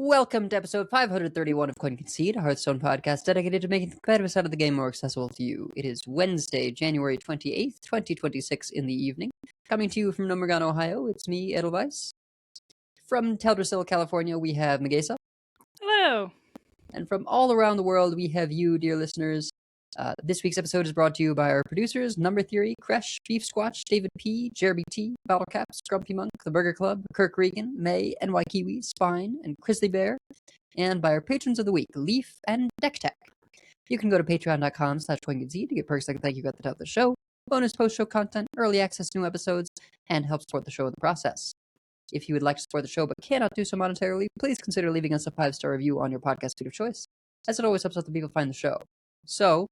Welcome to episode 531 of Concede, a Hearthstone podcast dedicated to making the competitive side of the game more accessible to you. It is Wednesday, January 28th, 2026 in the evening. Coming to you from Nomergon, Ohio, it's me, Edelweiss. From Teldrassil, California, we have Megasa. Hello. And from all around the world, we have you, dear listeners. This week's episode is brought to you by our producers, Number Theory, Kresh, Beef Squatch, David P., Jeremy T., Bottlecaps, Grumpy Monk, The Burger Club, Kirk Regan, May, NY Kiwi, Spine, and Grizzly Bear, and by our patrons of the week, Leaf and Deck Tech. You can go to patreon.com/CoinConcede to get perks like a thank you at the top of the show, bonus post-show content, early access to new episodes, and help support the show in the process. If you would like to support the show but cannot do so monetarily, please consider leaving us a 5-star review on your podcast feed of choice, as it always helps other people find the show. So,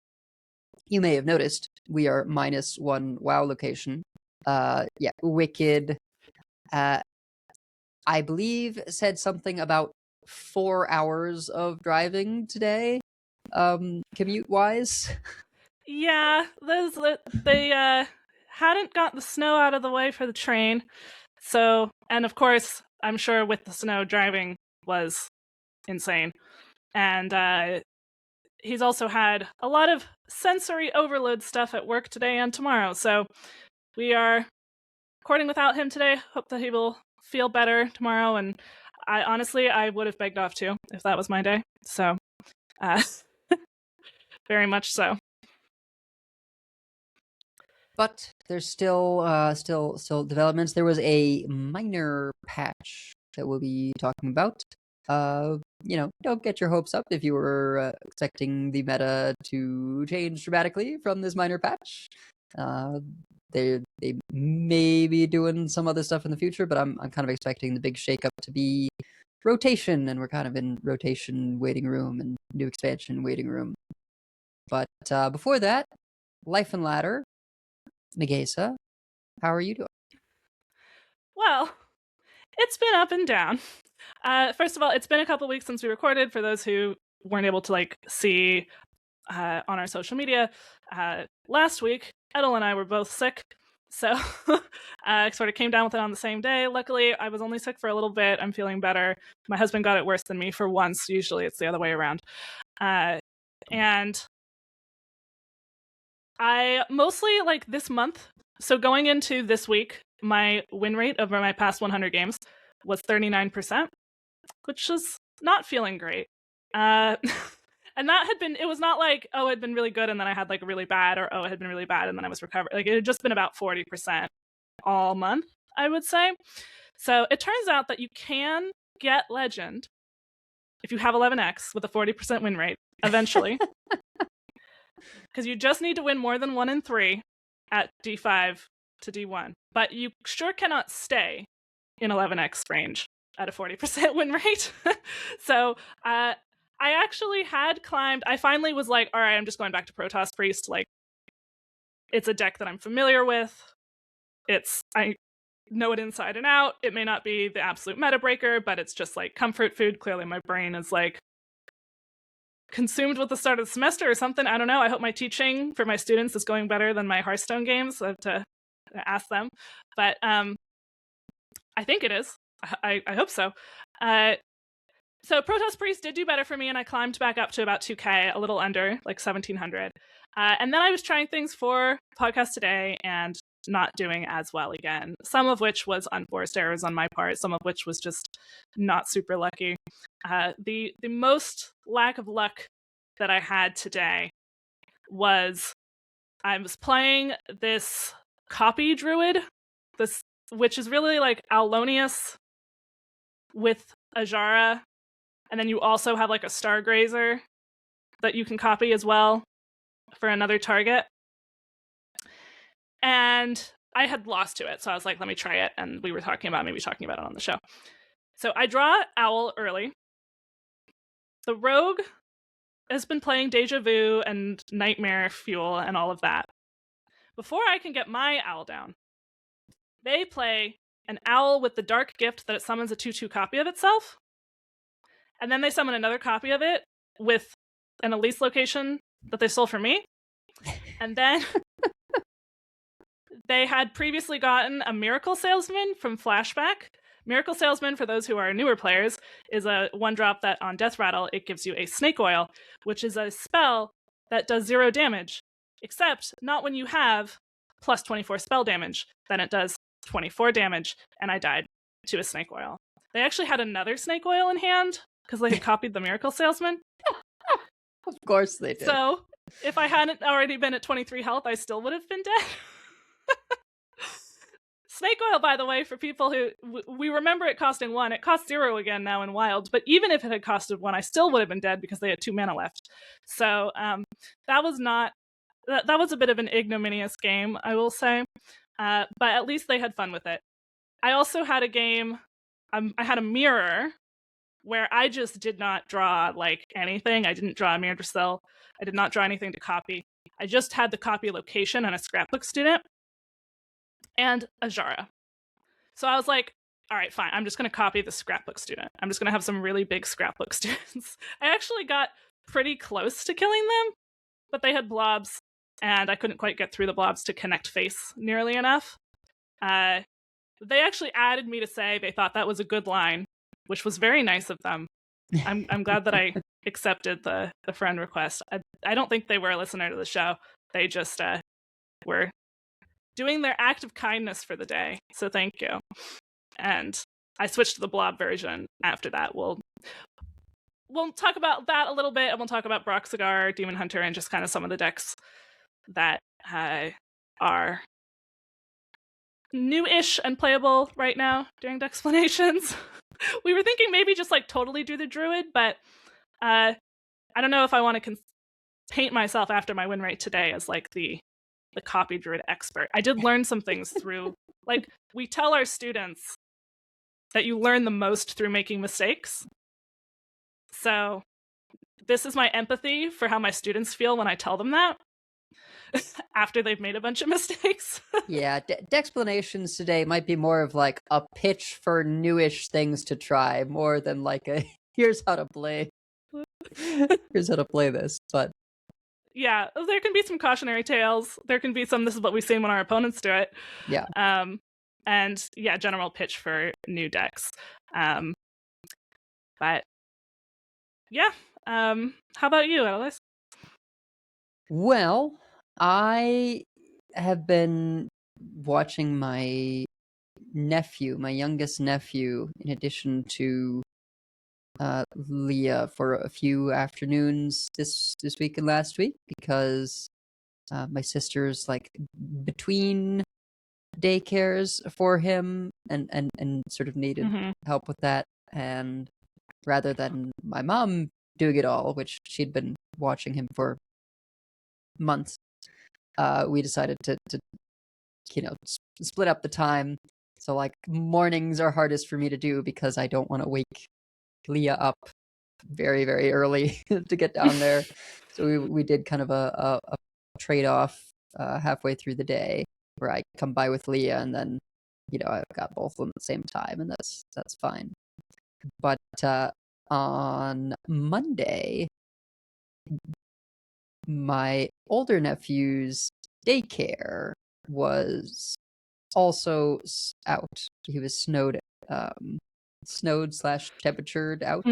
you may have noticed we are -1 WoW location. Wicked, I believe, said something about 4 hours of driving today, commute-wise. Yeah, they hadn't got the snow out of the way for the train. So, and of course, I'm sure with the snow, driving was insane. And he's also had a lot of sensory overload stuff at work today and tomorrow. So we are recording without him today. Hope that he will feel better tomorrow. And I would have begged off too if that was my day. So, very much so. But there's still developments. There was a minor patch that we'll be talking about. Don't get your hopes up if you were expecting the meta to change dramatically from this minor patch. They may be doing some other stuff in the future, but I'm kind of expecting the big shakeup to be rotation, and we're kind of in rotation waiting room and new expansion waiting room. But before that, Life and Ladder, Megasa, how are you doing? Well, it's been up and down. First of all, it's been a couple weeks since we recorded. For those who weren't able to see on our social media, last week, Edel and I were both sick. So I sort of came down with it on the same day. Luckily, I was only sick for a little bit. I'm feeling better. My husband got it worse than me for once. Usually it's the other way around. And I mostly this month. So going into this week, my win rate over my past 100 games was 39%, which is not feeling great. And that had been, it was not like, oh, it had been really good and then I had really bad, or oh, it had been really bad and then I was recovered. It had just been about 40% all month, I would say. So it turns out that you can get Legend if you have 11x with a 40% win rate eventually. Because you just need to win more than 1 in 3 at D5 to D1. But you sure cannot stay in 11x range at a 40% win rate. So I actually had climbed. I finally was like, all right, I'm just going back to Protoss Priest. It's a deck that I'm familiar with. I know it inside and out. It may not be the absolute meta breaker, but it's just comfort food. Clearly my brain is consumed with the start of the semester or something. I don't know. I hope my teaching for my students is going better than my Hearthstone games. I have to ask them. But I think it is. I hope so. So Protoss Priest did do better for me, and I climbed back up to about 2K, a little under, 1,700. And then I was trying things for podcast today and not doing as well again. Some of which was unforced errors on my part. Some of which was just not super lucky. The most lack of luck that I had today was I was playing this copy Druid, which is really Alonius with Azshara, and then you also have a Stargrazer that you can copy as well for another target. And I had lost to it, so I was like, let me try it, and we were talking about it on the show. So I draw Owl early. The Rogue has been playing Deja Vu and Nightmare Fuel and all of that. Before I can get my Owl down, they play an Owl with the Dark Gift that it summons a 2/2 copy of itself. And then they summon another copy of it with an Elise location that they stole from me. And then they had previously gotten a Miracle Salesman from Flashback Miracle Salesman, for those who are newer players, is a 1-drop that on Death Rattle, it gives you a Snake Oil, which is a spell that does 0 damage, except not when you have plus 24 spell damage. Then it does 24 damage, and I died to a Snake Oil. They actually had another Snake Oil in hand because they had copied the Miracle Salesman. Of course they did. So if I hadn't already been at 23 health, I still would have been dead. Snake Oil, by the way, for people who we remember it costing 1, it costs 0 again now in Wilds. But even if it had costed 1, I still would have been dead because they had 2 mana left. So that was not that was a bit of an ignominious game, I will say. But at least they had fun with it. I also had a game. I had a mirror where I just did not draw like anything. I didn't draw a mirror to sell. I did not draw anything to copy. I just had the copy location and a scrapbook student and Azshara. So I was like, all right, fine. I'm just going to copy the scrapbook student. I'm just going to have some really big scrapbook students. I actually got pretty close to killing them, but they had blobs, and I couldn't quite get through the blobs to connect face nearly enough. They actually added me to say they thought that was a good line, which was very nice of them. I'm glad that I accepted the friend request. I don't think they were a listener to the show. They just were doing their act of kindness for the day. So thank you. And I switched to the blob version after that. We'll talk about that a little bit, and we'll talk about Broxigar, Demon Hunter, and just kind of some of the decks that are new-ish and playable right now during Decksplanations. We were thinking maybe just like totally do the Druid, but I don't know if I want to paint myself after my win rate today as like the copy Druid expert. I did learn some things through, like, we tell our students that you learn the most through making mistakes. So this is my empathy for how my students feel when I tell them that after they've made a bunch of mistakes. Yeah, Decksplanations today might be more of like a pitch for newish things to try, more than like a here's how to play. Here's how to play this, but yeah, there can be some cautionary tales. There can be some, this is what we've seen when our opponents do it. Yeah. And yeah, general pitch for new decks. But yeah, how about you, Alice? Well, I have been watching my youngest nephew, in addition to Leah, for a few afternoons this week and last week, because my sister's like between daycares for him and sort of needed help with that, and rather than my mom doing it all, which she'd been watching him for months, we decided to split up the time. So like mornings are hardest for me to do because I don't want to wake Leah up very, very early to get down there. So we did kind of a trade-off halfway through the day, where I come by with Leah, and then I've got both of them at the same time, and that's fine. But on Monday, my older nephew's daycare was also out. He was snowed / temperatured out.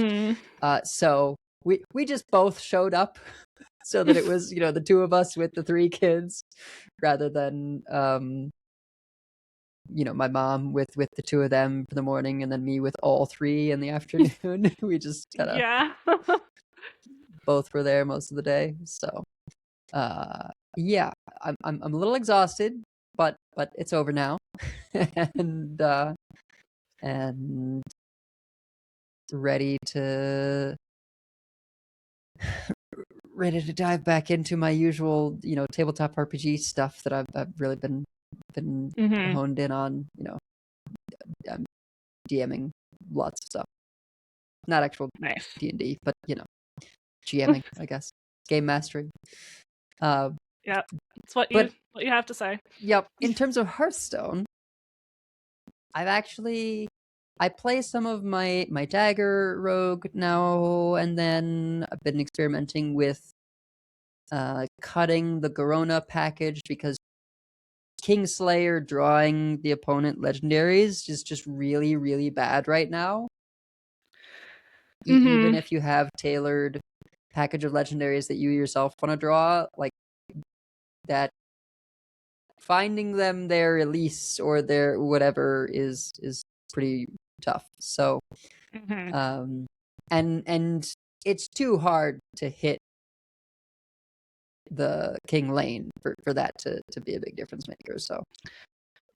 So we just both showed up so that it was the two of us with the 3 kids, rather than my mom with the 2 of them for the morning, and then me with all 3 in the afternoon. We just kind of both were there most of the day. So yeah, I'm a little exhausted, but it's over now. and ready to dive back into my usual tabletop RPG stuff that I've really been honed in on. I'm DMing lots of stuff, not actual D&D, but GMing, I guess, game mastering. Yeah, it's what you have to say. Yep. In terms of Hearthstone, I play some of my dagger rogue now, and then I've been experimenting with cutting the Garona package, because Kingslayer drawing the opponent legendaries is just really, really bad right now. Even if you have tailored package of legendaries that you yourself want to draw, like that, finding them their release or their whatever is pretty tough. So, and it's too hard to hit the king lane for that to be a big difference maker. So,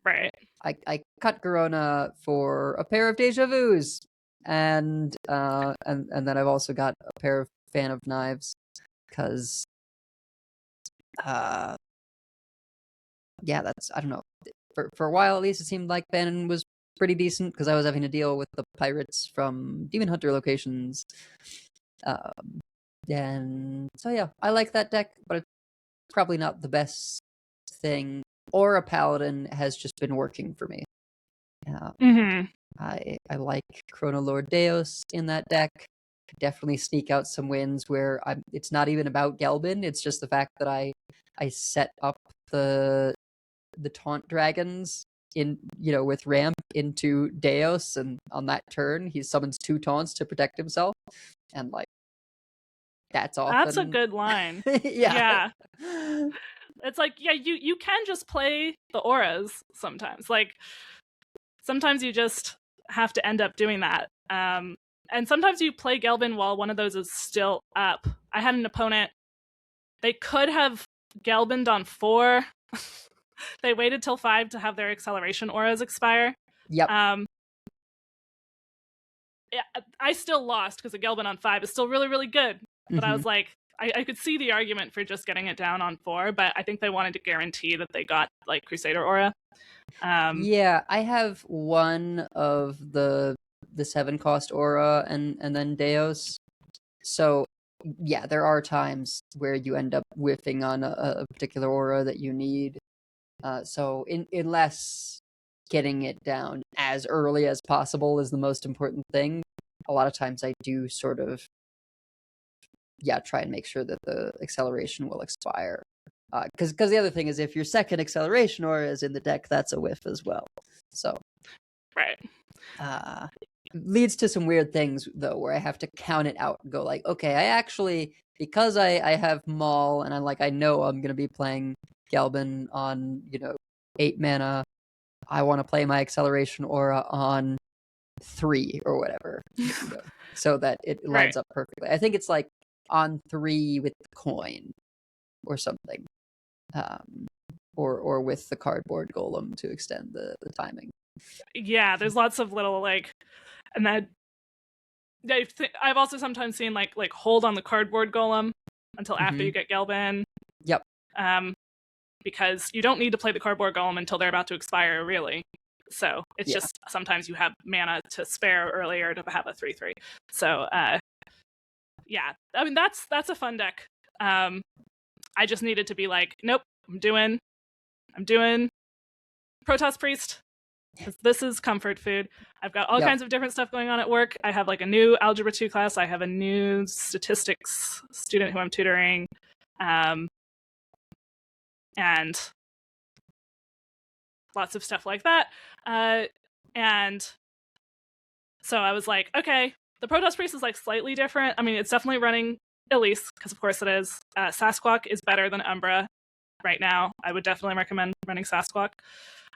right. I cut Garona for a pair of Deja Vus, and then I've also got a pair of Fan of Knives, because yeah, that's, I don't know, for a while at least, it seemed like Bannon was pretty decent because I was having to deal with the pirates from Demon Hunter locations. And so yeah, I like that deck, but it's probably not the best thing. Or a paladin has just been working for me. I like Chrono Lord Deus in that deck. Definitely sneak out some wins where it's not even about Gelbin. It's just the fact that I set up the taunt dragons in, with ramp into Deus, and on that turn he summons 2 taunts to protect himself, and like that's often that's a good line. Yeah. It's like, yeah, you can just play the auras sometimes. Like sometimes you just have to end up doing that. And sometimes you play Gelbin while one of those is still up. I had an opponent, they could have Gelbined on 4. They waited till 5 to have their acceleration auras expire. Yep. Yeah, I still lost because a Gelbin on 5 is still really, really good. But I was like, I could see the argument for just getting it down on 4, but I think they wanted to guarantee that they got like Crusader aura. Yeah, I have one of the 7 cost aura and then Deus. So yeah, there are times where you end up whiffing on a particular aura that you need. So unless getting it down as early as possible is the most important thing, a lot of times I do sort of try and make sure that the acceleration will expire. Because the other thing is, if your second acceleration aura is in the deck, that's a whiff as well. So, right. Leads to some weird things though, where I have to count it out and go like, okay, I actually, because I have Maul and I know I'm gonna be playing Gelbin on 8 mana, I want to play my acceleration aura on 3 or whatever, so that it lines up perfectly. I think it's like on 3 with the coin or something, or with the cardboard golem to extend the timing. Yeah, there's lots of little like, and then I've also sometimes seen like hold on the cardboard golem until after you get Gelbin. Yep. Because you don't need to play the cardboard golem until they're about to expire, really. So it's just sometimes you have mana to spare earlier to have a 3/3. So yeah, I mean that's a fun deck. I just needed to be like, nope, I'm doing Protoss Priest. This is comfort food. I've got all kinds of different stuff going on at work. I have like a new Algebra 2 class. I have a new statistics student who I'm tutoring. And lots of stuff like that. And so I was like, okay, the Protoss Priest is like slightly different. I mean, it's definitely running Elise, because of course it is. Sasquatch is better than Umbra right now. I would definitely recommend running Sasquatch.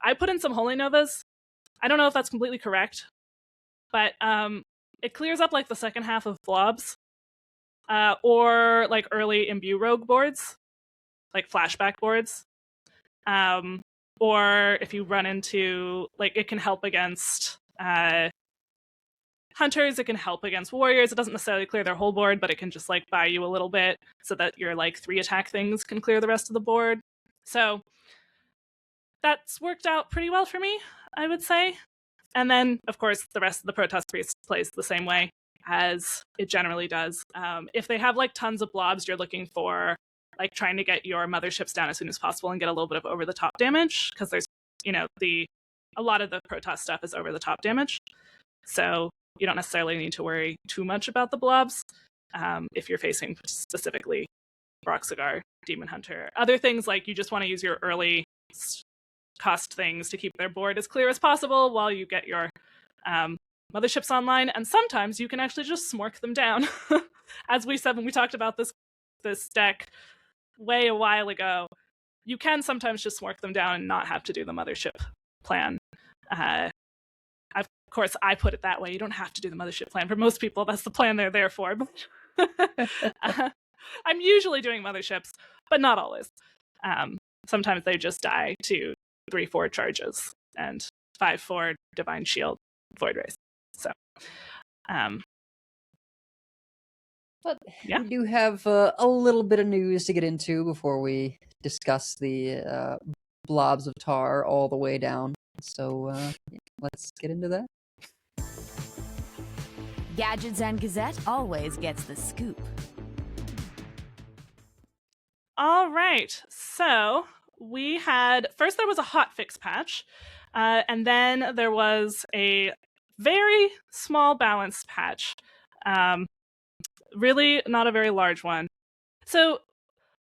I put in some Holy Novas. I don't know if that's completely correct, but it clears up like the second half of Blobs, or like early Imbue Rogue boards, like flashback boards. Or if you run into, like, it can help against hunters, it can help against warriors. It doesn't necessarily clear their whole board, but it can just like buy you a little bit so that your like 3 attack things can clear the rest of the board. So that's worked out pretty well for me, I would say. And then, of course, the rest of the Protoss Priest plays the same way as it generally does. If they have like tons of blobs, you're looking for like trying to get your motherships down as soon as possible and get a little bit of over the top damage, because there's, a lot of the Protoss stuff is over the top damage. So you don't necessarily need to worry too much about the blobs if you're facing specifically Broxigar, Demon Hunter. Other things like you just want to use your early cost things to keep their board as clear as possible while you get your motherships online. And sometimes you can actually just smork them down. As we said when we talked about this deck way a while ago, you can sometimes just smork them down and not have to do the mothership plan. Of course, I put it that way. You don't have to do the mothership plan. For most people, that's the plan they're there for. I'm usually doing motherships, but not always. Sometimes they just die to 3/4 charges and 5/4 Divine Shield Void Race. So, but yeah. we do have a little bit of news to get into before we discuss the blobs of tar all the way down. So let's get into that. Gadgets and Gazette always gets the scoop. All right. So we had first there was a hotfix patch, and then there was a very small balance patch. Really not a very large one. So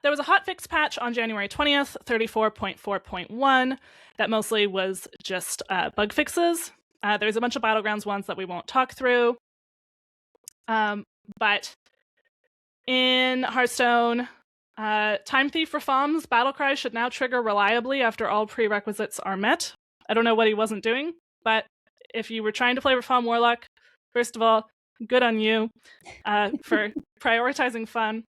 there was a hotfix patch on January 20th, 34.4.1, that mostly was just bug fixes. There's a bunch of Battlegrounds ones that we won't talk through. But in Hearthstone, Time Thief Reform's Battlecry should now trigger reliably after all prerequisites are met. I don't know what he wasn't doing, but if you were trying to play Reform Warlock, first of all, good on you for prioritizing fun.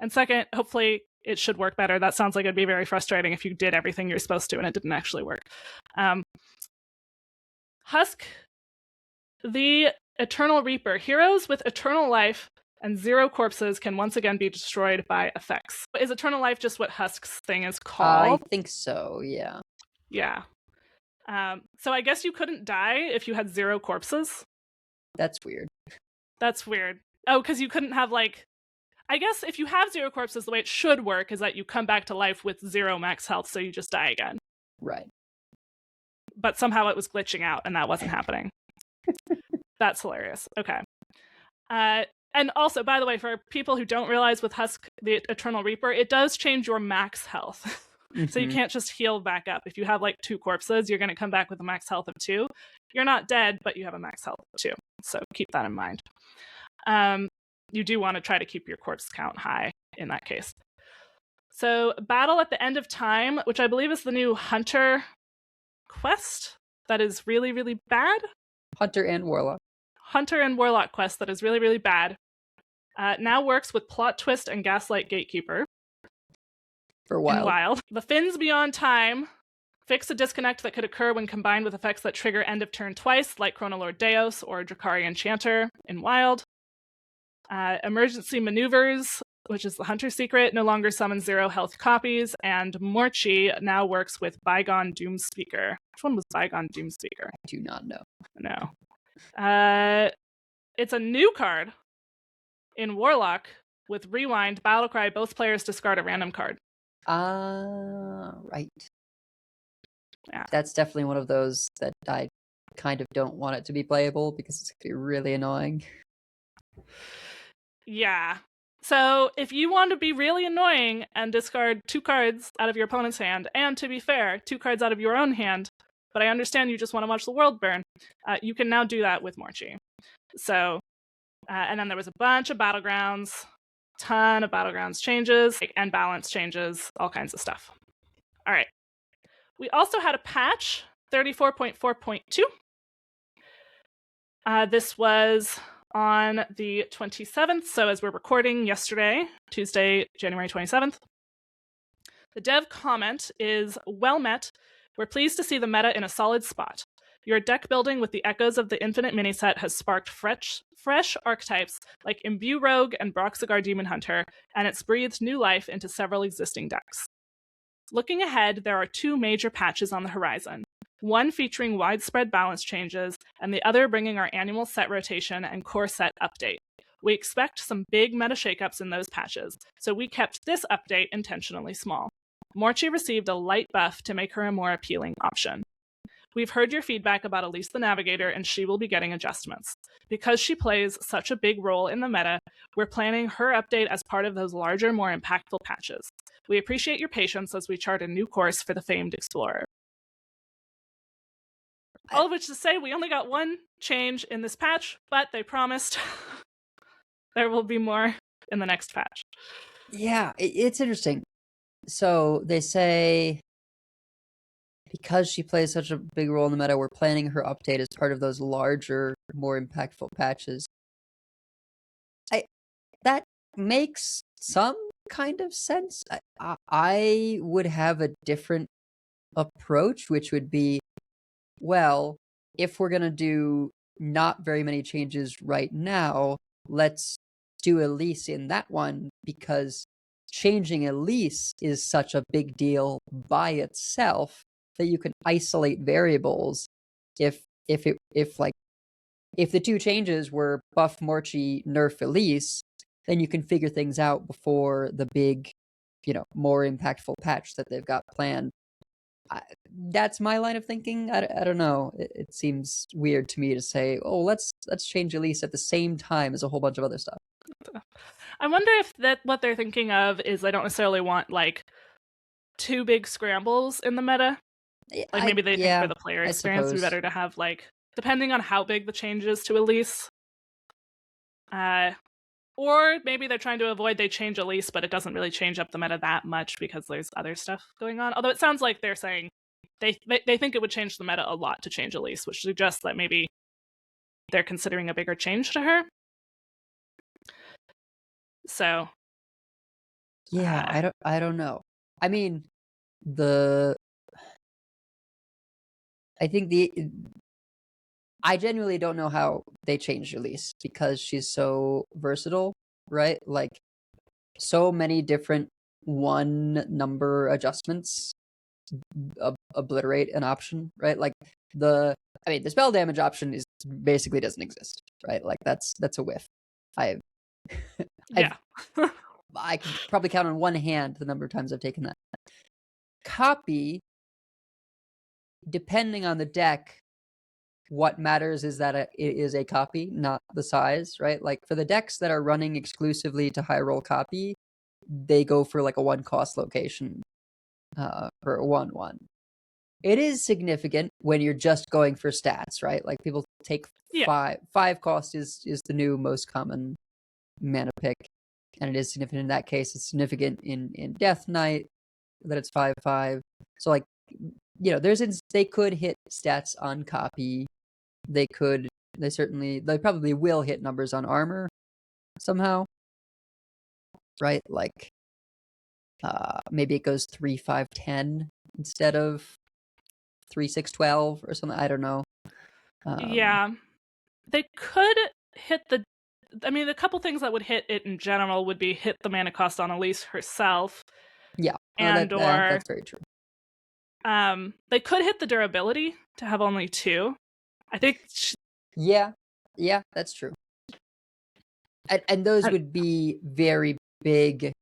And second, hopefully it should work better. That sounds like it'd be very frustrating if you did everything you're supposed to and it didn't actually work. Husk, the Eternal Reaper. Heroes with Eternal Life and 0 corpses can once again be destroyed by effects. Is Eternal Life just what Husk's thing is called? I think so, yeah. Yeah. So I guess you couldn't die if you had 0 corpses? That's weird. That's weird. Oh, because you couldn't have, like... I guess if you have 0 corpses, the way it should work is that you come back to life with 0 max health, so you just die again. Right. But somehow it was glitching out, and that wasn't happening. That's hilarious. Okay. And also, by the way, for people who don't realize with Husk, the Eternal Reaper, it does change your max health. So you can't just heal back up. If you have like 2 corpses, you're going to come back with a max health of 2. You're not dead, but you have a max health of 2. So keep that in mind. You do want to try to keep your corpse count high in that case. So Battle at the End of Time, which I believe is the new Hunter quest that is really, really bad. Hunter and Warlock quest that is really, really bad. Now works with Plot Twist and Gaslight Gatekeeper. For Wild. The Fins Beyond Time fix a disconnect that could occur when combined with effects that trigger end of turn twice, like Chronolord Deos or Drakari Enchanter in Wild. Emergency Maneuvers, which is the Hunter secret, no longer summons 0 health copies, and Morchie now works with Bygone Doomspeaker. Which one was Bygone Doomspeaker? I do not know. No. It's a new card in Warlock with Rewind, Battlecry, both players discard a random card. Right. Yeah. That's definitely one of those that I kind of don't want it to be playable because it's going to be really annoying. Yeah. So if you want to be really annoying and discard 2 cards out of your opponent's hand, and to be fair, 2 cards out of your own hand, but I understand you just want to watch the world burn, you can now do that with Morchie. So, and then there was a bunch of Battlegrounds, ton of Battlegrounds changes, and balance changes, all kinds of stuff. All right. We also had a patch, 34.4.2. This was on the 27th, so as we're recording yesterday, Tuesday, January 27th. The dev comment is, well met. We're pleased to see the meta in a solid spot. Your deck building with the echoes of the Infinite miniset has sparked fresh archetypes like Imbue Rogue and Broxigar Demon Hunter, and it's breathed new life into several existing decks. Looking ahead, there are 2 major patches on the horizon. One featuring widespread balance changes, and the other bringing our annual set rotation and core set update. We expect some big meta shakeups in those patches, so we kept this update intentionally small. Morchie received a light buff to make her a more appealing option. We've heard your feedback about Elise the Navigator, and she will be getting adjustments. Because she plays such a big role in the meta, we're planning her update as part of those larger, more impactful patches. We appreciate your patience as we chart a new course for the famed Explorer. All of which to say, we only got one change in this patch, but they promised there will be more in the next patch. Yeah, it's interesting. So they say because she plays such a big role in the meta, we're planning her update as part of those larger, more impactful patches. That makes some kind of sense. I would have a different approach, which would be, well, if we're going to do not very many changes right now, let's do Elise in that one, because changing Elise is such a big deal by itself that you can isolate variables. If the two changes were buff Morchie, nerf Elise, then you can figure things out before the big, more impactful patch that they've got planned. That's my line of thinking. I don't know. It seems weird to me to say, oh, let's change Elise at the same time as a whole bunch of other stuff. I wonder if what they're thinking of is they don't necessarily want like two big scrambles in the meta. Like maybe they think for the player experience it'd be better to have like, depending on how big the change is to Elise. Or maybe they're trying to avoid they change Elise, but it doesn't really change up the meta that much because there's other stuff going on. Although it sounds like they're saying they think it would change the meta a lot to change Elise, which suggests that maybe they're considering a bigger change to her. So yeah, I don't know. I mean, I genuinely don't know how they changed Elise because she's so versatile, right? Like, so many different one number adjustments obliterate an option, right? Like the spell damage option basically doesn't exist, right? Like that's a whiff. I can probably count on one hand the number of times I've taken that. Copy, depending on the deck, what matters is that it is a copy, not the size, right? Like for the decks that are running exclusively to high roll copy, they go for like a 1-cost location for a 1/1. It is significant when you're just going for stats, right? Like people take 5. 5 cost is the new most common mana pick, and it is significant in that case. It's significant in Death Knight that it's 5/5. So like, they could hit stats on copy. They probably will hit numbers on armor somehow, right? Like maybe it goes 3/5/10 instead of 3/6/12 or something. I don't know. Yeah, they could hit the couple things that would hit it in general would be hit the mana cost on Elise herself. Yeah, that's very true. They could hit the durability to have only 2. I think. Yeah, that's true. And those would be very big,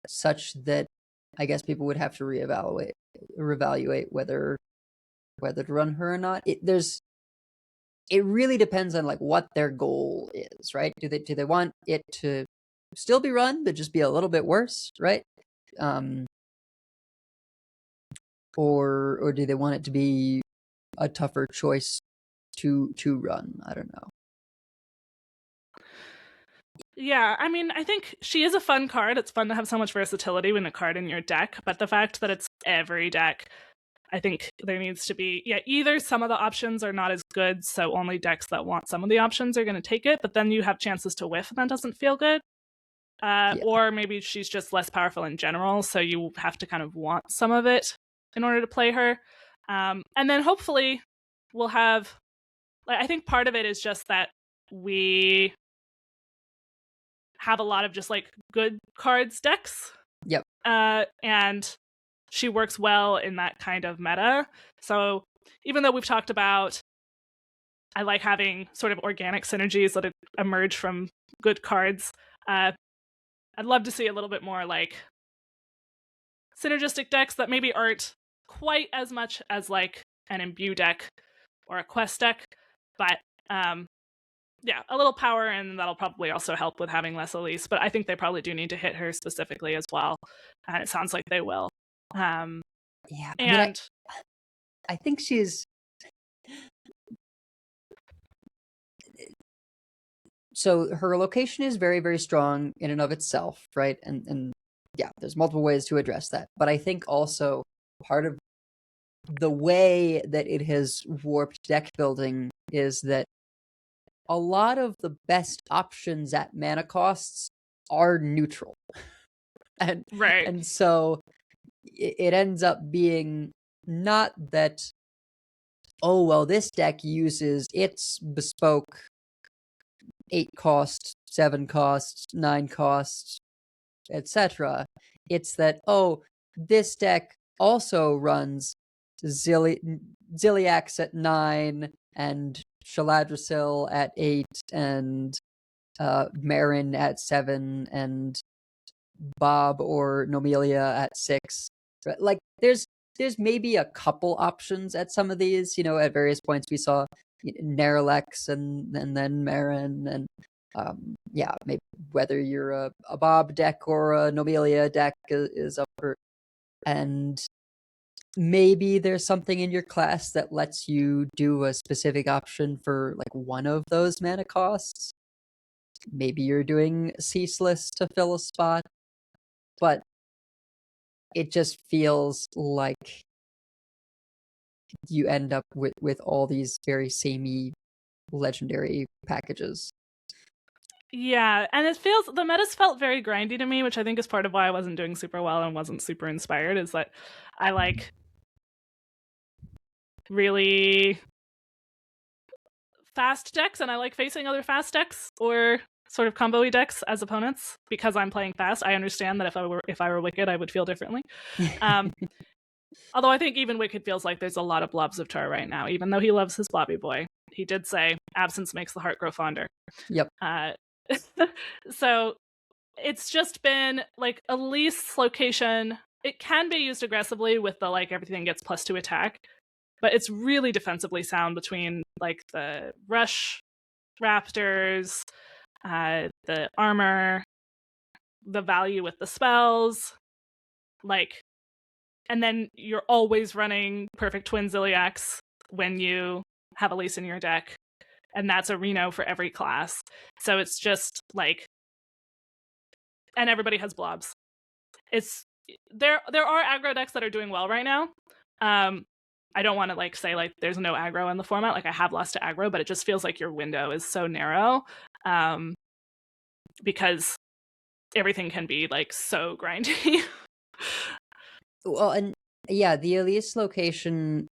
such that I guess people would have to reevaluate whether to run her or not. It really depends on like what their goal is, right? Do they want it to still be run but just be a little bit worse, right? Or do they want it to be a tougher choice to run? I don't know. Yeah, I mean, I think she is a fun card. It's fun to have so much versatility when a card in your deck, but the fact that it's every deck, I think there needs to be, either some of the options are not as good, so only decks that want some of the options are going to take it, but then you have chances to whiff, and that doesn't feel good. Or maybe she's just less powerful in general, so you have to kind of want some of it in order to play her. And then hopefully we'll have, I think part of it is just that we have a lot of just like good cards decks. Yep. And she works well in that kind of meta. So even though we've talked about, I like having sort of organic synergies that emerge from good cards, I'd love to see a little bit more like synergistic decks that maybe aren't quite as much as like an imbue deck or a quest deck, but a little power, and that'll probably also help with having less Elise, but I think they probably do need to hit her specifically as well, and it sounds like they will. Yeah, And I think she's so her location is very, very strong in and of itself, right? And yeah, there's multiple ways to address that. But I think also part of the way that it has warped deck building is that a lot of the best options at mana costs are neutral. and right. and so it ends up being not that, oh well, this deck uses its bespoke 8 cost, 7 cost, 9 cost, etc. It's that, oh, this deck also runs Ziliax at 9 and Shaladrasil at 8 and Marin at 7 and Bob or Nomelia at 6. Like there's maybe a couple options at some of these. At various points we saw Nerlex and then Marin and yeah, maybe whether you're a Bob deck or a Nomelia deck is up for, and maybe there's something in your class that lets you do a specific option for like one of those mana costs. Maybe you're doing Ceaseless to fill a spot, but it just feels like you end up with all these very samey legendary packages. Yeah, and the metas felt very grindy to me, which I think is part of why I wasn't doing super well and wasn't super inspired, is that I like really fast decks, and I like facing other fast decks or sort of combo-y decks as opponents because I'm playing fast. I understand that if I were Wicked, I would feel differently. Although I think even Wicked feels like there's a lot of blobs of tar right now, even though he loves his blobby boy. He did say, absence makes the heart grow fonder. Yep. So it's just been like a least location. It can be used aggressively with the like everything gets +2 attack, but it's really defensively sound between like the rush raptors, the armor, the value with the spells, like, and then you're always running perfect twin Ziliax when you have Elise in your deck, and that's a Reno for every class. So it's just like, and everybody has blobs. It's there are aggro decks that are doing well right now. I don't want to like say like there's no aggro in the format. Like I have lost to aggro, but it just feels like your window is so narrow, because everything can be like so grindy. Well, and yeah, the Elise location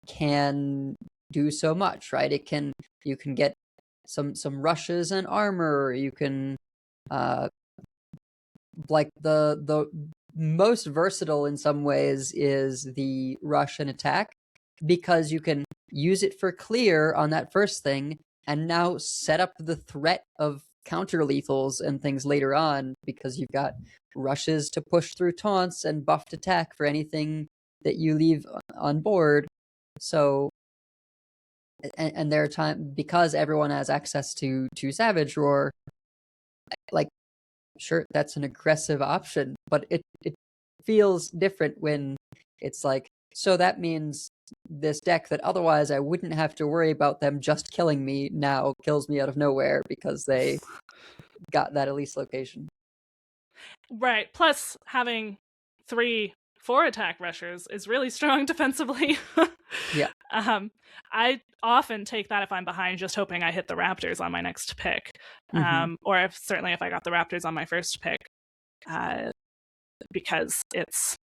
can do so much, right? You can get some rushes and armor. You can like the most versatile in some ways is the rush and attack, because you can use it for clear on that first thing and now set up the threat of counter lethals and things later on, because you've got rushes to push through taunts and buffed attack for anything that you leave on board. So and there are times, because everyone has access to Savage Roar, like sure, that's an aggressive option, but it feels different when it's like, so that means this deck that otherwise I wouldn't have to worry about them just killing me now kills me out of nowhere because they got that Elise location. Right. Plus, having 3 4-attack rushers is really strong defensively. Yeah. I often take that if I'm behind, just hoping I hit the Raptors on my next pick, or certainly if I got the Raptors on my first pick, because it's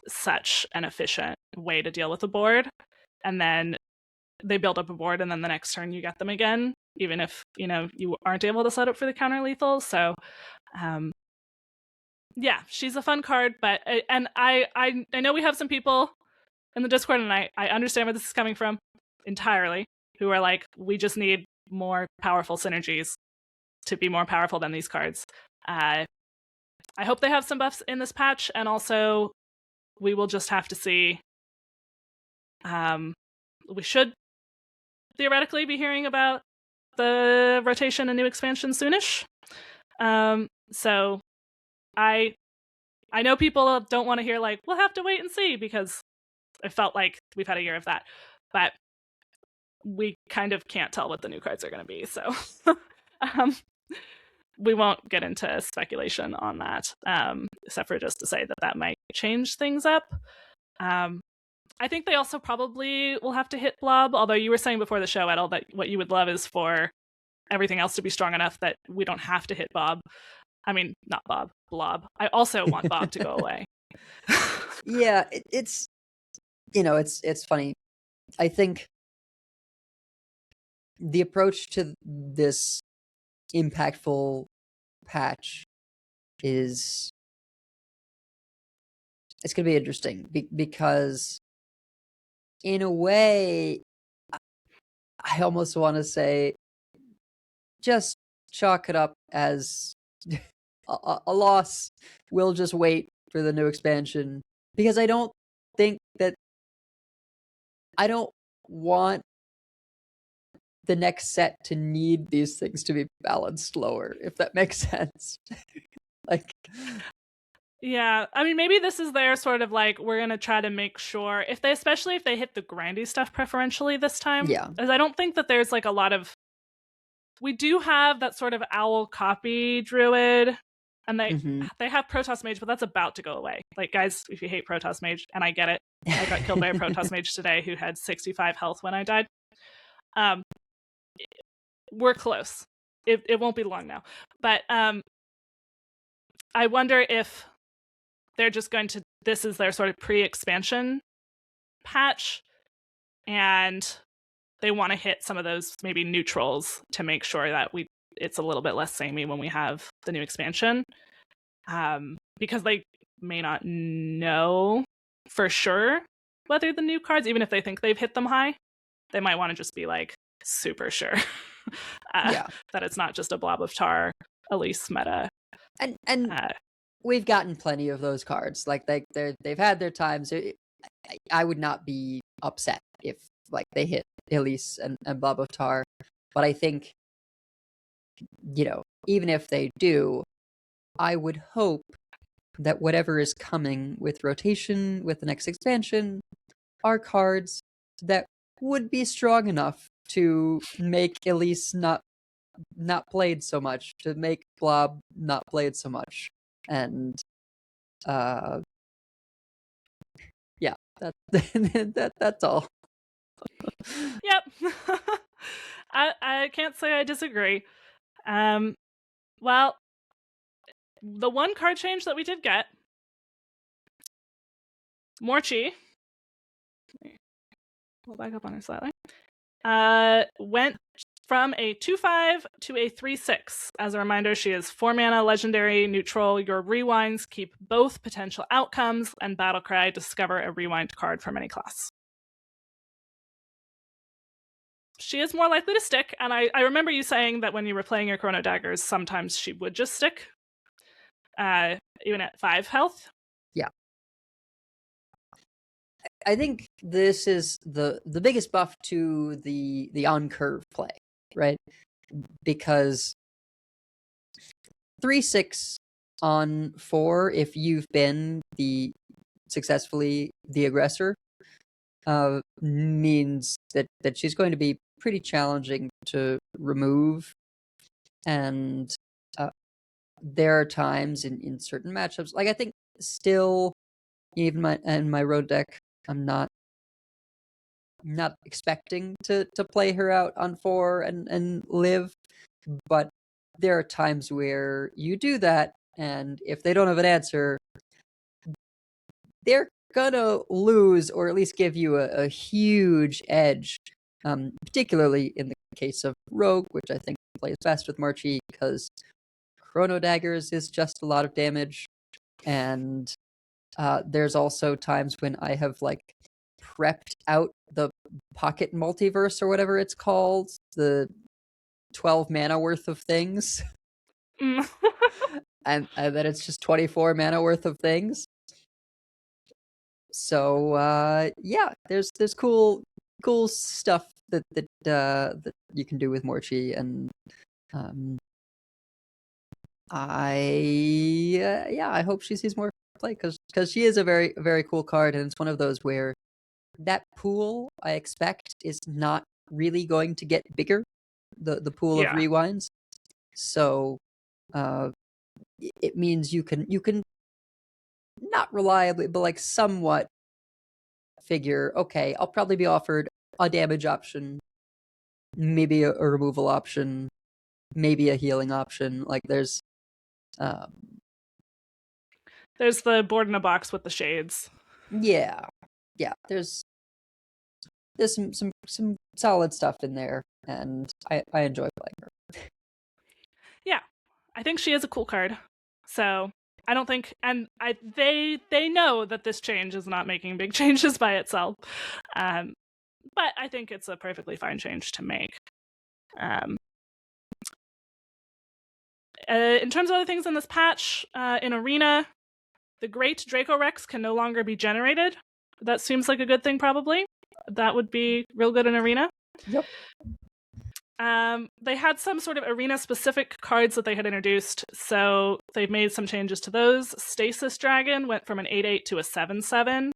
such an efficient way to deal with the board. And then they build up a board, and then the next turn you get them again, even if you aren't able to set up for the counter lethal. So yeah, she's a fun card, but and I know we have some people in the Discord, and I understand where this is coming from entirely, who are like, we just need more powerful synergies to be more powerful than these cards. I hope they have some buffs in this patch, and also we will just have to see. We should theoretically be hearing about the rotation and new expansion soonish. So I know people don't want to hear like, we'll have to wait and see, because it felt like we've had a year of that. But we kind of can't tell what the new cards are going to be. So we won't get into speculation on that, except for just to say that that might change things up. I think they also probably will have to hit Blob, although you were saying before the show, Edel, that what you would love is for everything else to be strong enough that we don't have to hit Bob. I mean, not Bob, Blob. I also want Bob to go away. Yeah, it's funny. I think the approach to this impactful patch is it's going to be interesting because in a way I almost want to say just chalk it up as a loss. We'll just wait for the new expansion, because I don't want the next set to need these things to be balanced lower, if that makes sense. Like, yeah, I mean, maybe this is their sort of like, we're gonna try to make sure especially if they hit the grindy stuff preferentially this time. Yeah, as I don't think that there's like a lot of, we do have that sort of owl copy druid, and they have Protoss Mage, but that's about to go away. Like, guys, if you hate Protoss Mage, and I get it, I got killed by a Protoss Mage today who had 65 health when I died. We're close. It won't be long now. But I wonder if they're just going to, this is their sort of pre-expansion patch, and they want to hit some of those maybe neutrals to make sure that it's a little bit less samey when we have the new expansion, because they may not know for sure whether the new cards, even if they think they've hit them high, they might want to just be like super sure that it's not just a blob of tar Elise meta. And we've gotten plenty of those cards. Like they've had their times. I would not be upset if like they hit Elise and Blob of Tar, but I think, even if they do, I would hope that whatever is coming with rotation, with the next expansion, are cards that would be strong enough to make Elise not played so much, to make Blob not played so much. And yeah, that's all. Yep. I can't say I disagree. Well, the one card change that we did get, Morchie, we'll back up on her slightly, went from a 2/5 to a 3/6. As a reminder, she is 4 mana, legendary, neutral. Your rewinds keep both potential outcomes, and Battlecry, discover a rewind card from any class. She is more likely to stick, and I remember you saying that when you were playing your Chrono Daggers, sometimes she would just stick, even at 5 health. Yeah. I think this is the biggest buff to the on-curve play, right? Because 3/6 on 4, if you've been successfully the aggressor, means that she's going to be pretty challenging to remove. And there are times in certain matchups, like I think still, even in my road deck, I'm not expecting to play her out on 4 and live, but there are times where you do that, and if they don't have an answer, they're gonna lose, or at least give you a huge edge, particularly in the case of Rogue, which I think plays best with Morchie, because Chrono Daggers is just a lot of damage, and there's also times when I have like prepped out the pocket multiverse or whatever it's called, the 12 mana worth of things. and then it's just 24 mana worth of things. So yeah, there's cool stuff that you can do with Morchie, and I hope she sees more play because she is a very, very cool card, and it's one of those where that pool, I expect, is not really going to get bigger, the pool of rewinds. So it means you can not reliably, but like somewhat figure, okay, I'll probably be offered a damage option, maybe a removal option, maybe a healing option. Like there's the board in a box with the shades. Yeah. There's some solid stuff in there, and I enjoy playing her. Yeah, I think she is a cool card. So I don't think, and they know that this change is not making big changes by itself, but I think it's a perfectly fine change to make. In terms of other things in this patch, in Arena, the Great Draco Rex can no longer be generated. That seems like a good thing, probably. That would be real good in Arena. Yep. They had some sort of arena-specific cards that they had introduced, so they've made some changes to those. Stasis Dragon went from an 8/8 to a 7/7.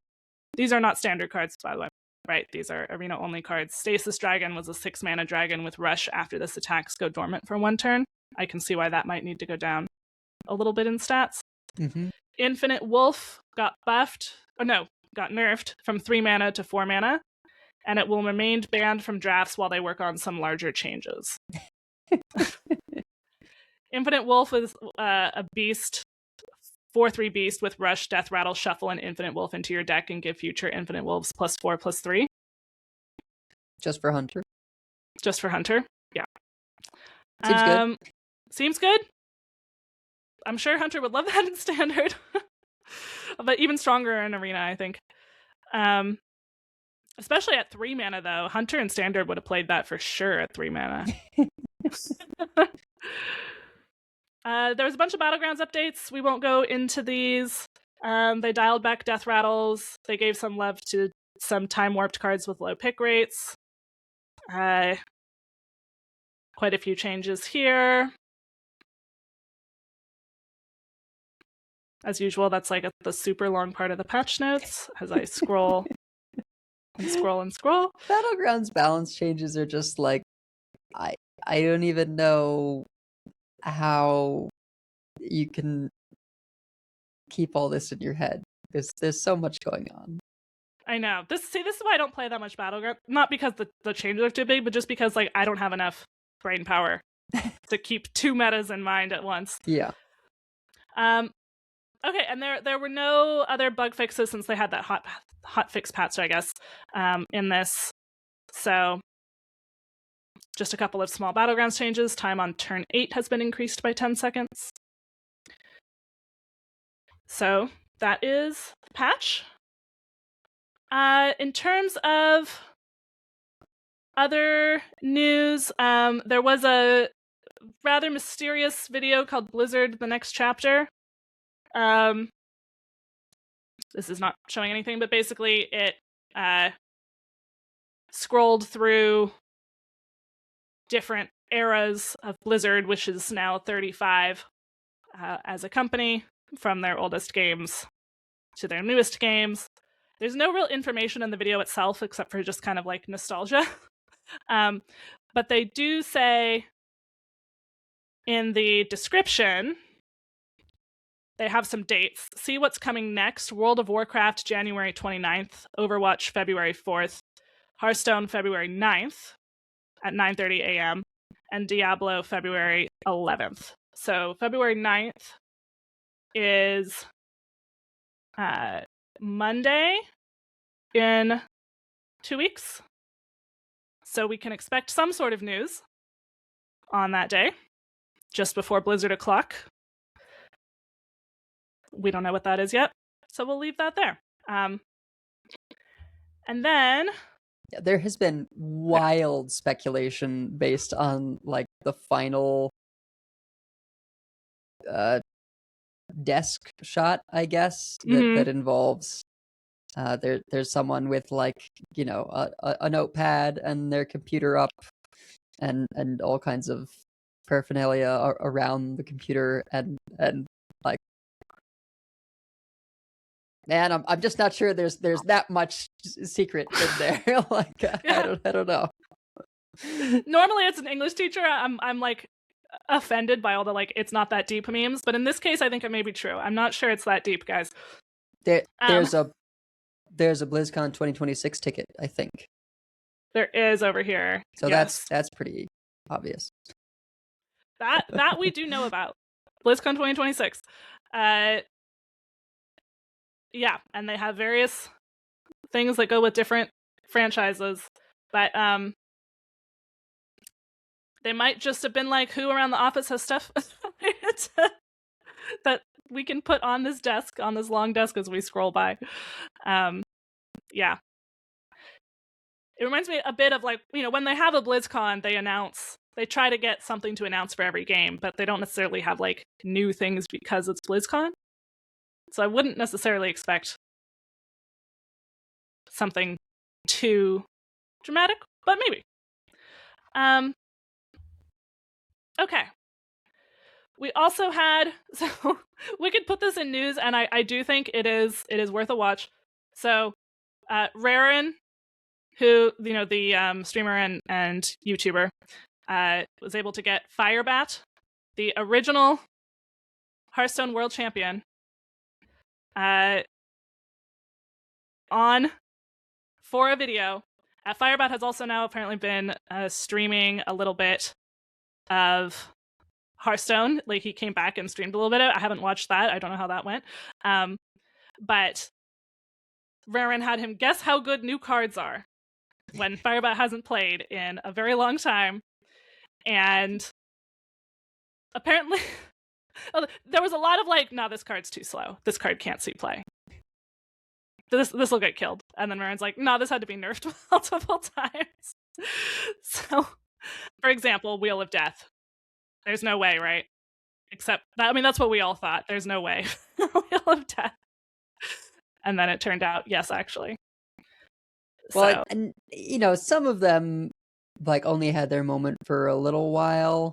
These are not standard cards, by the way. Right, these are arena-only cards. Stasis Dragon was a 6-mana dragon with Rush after this attacks go dormant for 1 turn. I can see why that might need to go down a little bit in stats. Mm-hmm. Infinite Wolf got nerfed from 3 mana to 4 mana, and it will remain banned from drafts while they work on some larger changes. Infinite Wolf is a beast, 4/3 beast with Rush, Death Rattle, Shuffle, and Infinite Wolf into your deck and give future Infinite Wolves +4/+3. Just for Hunter? Just for Hunter, yeah. Seems good. Seems good. I'm sure Hunter would love that in Standard. But even stronger in Arena, I think. Especially at 3 mana, though. Hunter and Standard would have played that for sure at 3 mana. There was a bunch of Battlegrounds updates. We won't go into these. They dialed back Death Rattles. They gave some love to some time-warped cards with low pick rates. Quite a few changes here. As usual, that's like the super long part of the patch notes as I scroll and scroll and scroll. Battlegrounds balance changes are just like, I don't even know how you can keep all this in your head. There's so much going on. I know. This is why I don't play that much Battleground. Not because the changes are too big, but just because like I don't have enough brain power to keep 2 metas in mind at once. Yeah. Okay, and there were no other bug fixes since they had that hot fix patch, I guess, in this. So just a couple of small Battlegrounds changes. Time on turn 8 has been increased by 10 seconds. So that is the patch. In terms of other news, there was a rather mysterious video called Blizzard: The Next Chapter. This is not showing anything, but basically it scrolled through different eras of Blizzard, which is now 35 as a company, from their oldest games to their newest games. There's no real information in the video itself except for just kind of like nostalgia. But they do say in the description, they have some dates. See what's coming next. World of Warcraft, January 29th. Overwatch, February 4th. Hearthstone, February 9th at 9:30 a.m. And Diablo, February 11th. So February 9th is Monday in 2 weeks. So we can expect some sort of news on that day, just before Blizzard o'clock. We don't know what that is yet, so we'll leave that there. And then there has been wild speculation based on like the final desk shot, I guess, that involves there's someone with like, you know, a notepad and their computer up and all kinds of paraphernalia around the computer and like Man, I'm just not sure there's that much secret in there. Like, Yeah. I don't know. Normally, it's an English teacher. I'm like offended by all the like it's not that deep memes, but in this case, I think it may be true. I'm not sure it's that deep, guys. There's a BlizzCon 2026 ticket, I think. There is over here. So yes. that's pretty obvious. That we do know about. BlizzCon 2026. Yeah, and they have various things that go with different franchises, but they might just have been like, who around the office has stuff that we can put on this desk, on this long desk as we scroll by. Yeah. It reminds me a bit of like, when they have a BlizzCon, they try to get something to announce for every game, but they don't necessarily have like new things because it's BlizzCon. So I wouldn't necessarily expect something too dramatic, but maybe. Okay. We also had, so we could put this in news, and I do think it is worth a watch. So Raren, who, the streamer and YouTuber, was able to get Firebat, the original Hearthstone World Champion, on for a video. Firebat has also now apparently been streaming a little bit of Hearthstone. Like, he came back and streamed a little bit. I haven't watched that. I don't know how that went. But Raren had him guess how good new cards are when Firebat hasn't played in a very long time. And apparently there was a lot of like, no, this card's too slow. This card can't see play. This will get killed. And then Raren's like, no, this had to be nerfed multiple times. So, for example, Wheel of Death. There's no way, right? Except, that's what we all thought. There's no way. Wheel of Death. And then it turned out, yes, actually. Well, and some of them like only had their moment for a little while.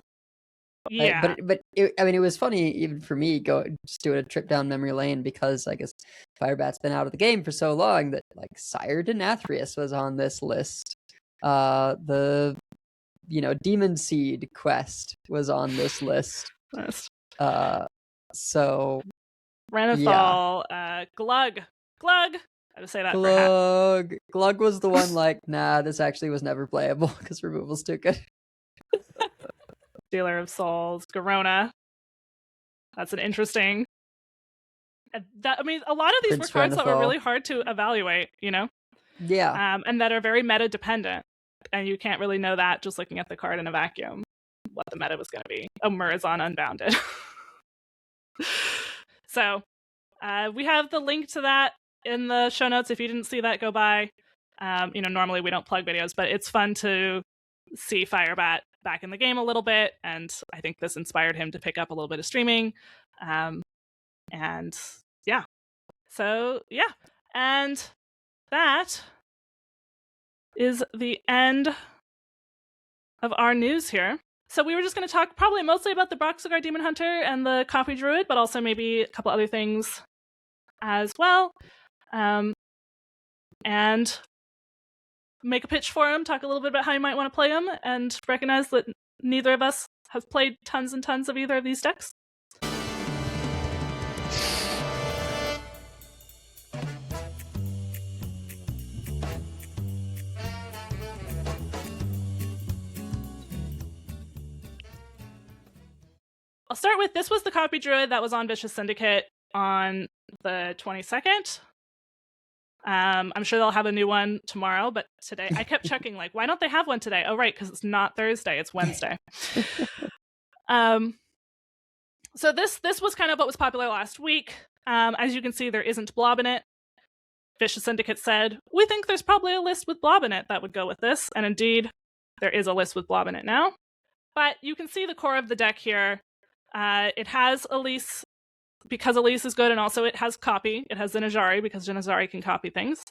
Yeah. But it was funny even for me just doing a trip down memory lane, because I guess Firebat's been out of the game for so long that like Sire Denathrius was on this list. The Demon Seed quest was on this list. So Renathal, yeah. Glug. I had to say that. Glug was the one like, nah, this actually was never playable because removal's too good. Dealer of Souls, Garona. That's an interesting. A lot of these Prince were cards that were Renathal. really hard to evaluate, Yeah. And that are very meta dependent, and you can't really know that just looking at the card in a vacuum what the meta was going to be. Murazon Unbounded. So, we have the link to that in the show notes. If you didn't see that, go by. Normally we don't plug videos, but it's fun to see Firebat back in the game a little bit, and I think this inspired him to pick up a little bit of streaming. And yeah. So, yeah. And that is the end of our news here. So we were just going to talk probably mostly about the Broxigar Demon Hunter and the Copy Druid, but also maybe a couple other things as well. And make a pitch for him, talk a little bit about how you might want to play him, and recognize that neither of us have played tons and tons of either of these decks. I'll start with, this was the Copy Druid that was on Vicious Syndicate on the 22nd. I'm sure they'll have a new one tomorrow, but today I kept checking, like, why don't they have one today? Oh, right, because it's not Thursday, it's Wednesday. So this was kind of what was popular last week. As you can see, there isn't Blob in it. Vicious Syndicate said, we think there's probably a list with Blob in it that would go with this, and indeed, there is a list with Blob in it now. But you can see the core of the deck here. It has Elise, because Elise is good, and also it has copy. It has Zinazari, because Zinazari can copy things.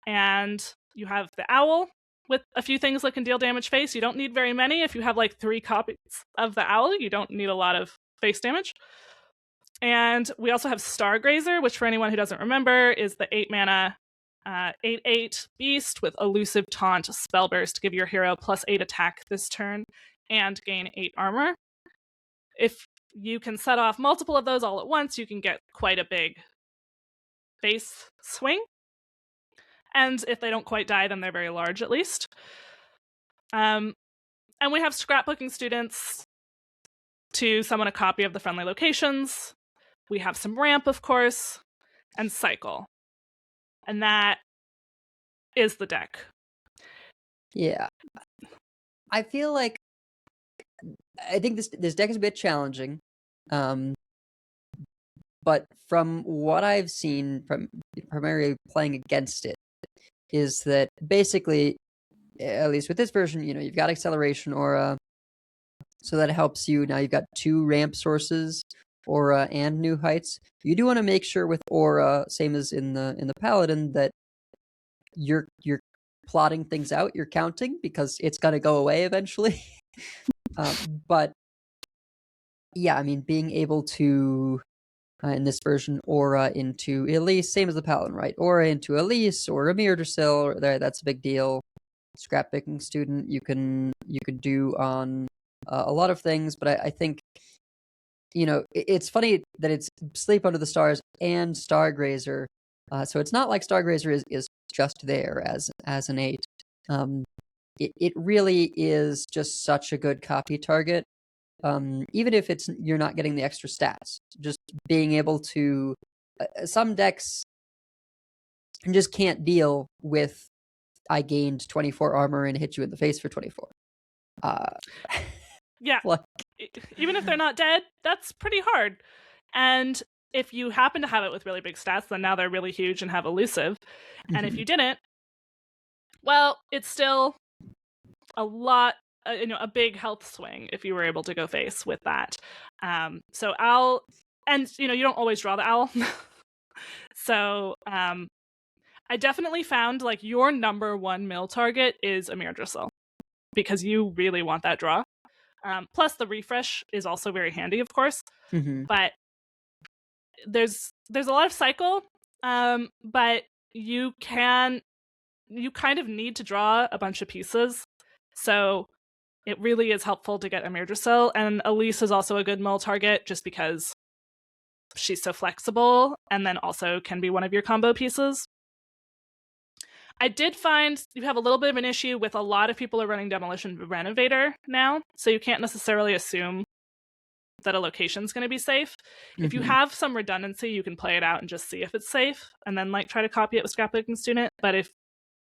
And you have the Owl with a few things that can deal damage face. You don't need very many. If you have like 3 copies of the Owl, you don't need a lot of face damage. And we also have Stargrazer, which for anyone who doesn't remember is the 8 mana 8/8 beast with elusive taunt spellburst to give your hero +8 attack this turn and gain 8 armor. If you can set off multiple of those all at once, you can get quite a big base swing. And if they don't quite die, then they're very large at least. And we have scrapbooking students to summon a copy of the friendly locations. We have some ramp, of course, and cycle. And that is the deck. Yeah. I feel like I think this deck is a bit challenging. But from what I've seen from primarily playing against it, is that basically, at least with this version, you've got acceleration aura, so that helps you. Now you've got 2 ramp sources, aura and new heights. You do want to make sure with aura, same as in the paladin, that you're plotting things out, you're counting, because it's gonna go away eventually. But yeah, I mean, being able to in this version, aura into Elise, same as the paladin, right? Aura into Elise or Amir Drasil, that's a big deal. Scrapbooking student, you can do on a lot of things, but I think it's funny that it's Sleep Under the Stars and Stargrazer, so it's not like Stargrazer is just there as an 8. It really is just such a good copy target. Even if you're not getting the extra stats, just being able to some decks just can't deal with I gained 24 armor and hit you in the face for 24. Yeah. Like, even if they're not dead, that's pretty hard. And if you happen to have it with really big stats, then now they're really huge and have elusive. And if you didn't, well, it's still a lot, a big health swing if you were able to go face with that. So owl, and you don't always draw the owl. So I definitely found like your number 1 mill target is Amir Drasil, because you really want that draw. Plus the refresh is also very handy, of course. But there's a lot of cycle, but you kind of need to draw a bunch of pieces. So it really is helpful to get Amir Drasil, and Elise is also a good mill target just because she's so flexible and then also can be one of your combo pieces. I did find you have a little bit of an issue with a lot of people are running Demolition Renovator now, so you can't necessarily assume that a location's going to be safe. If you have some redundancy, you can play it out and just see if it's safe, and then try to copy it with Scrapbooking Student. But if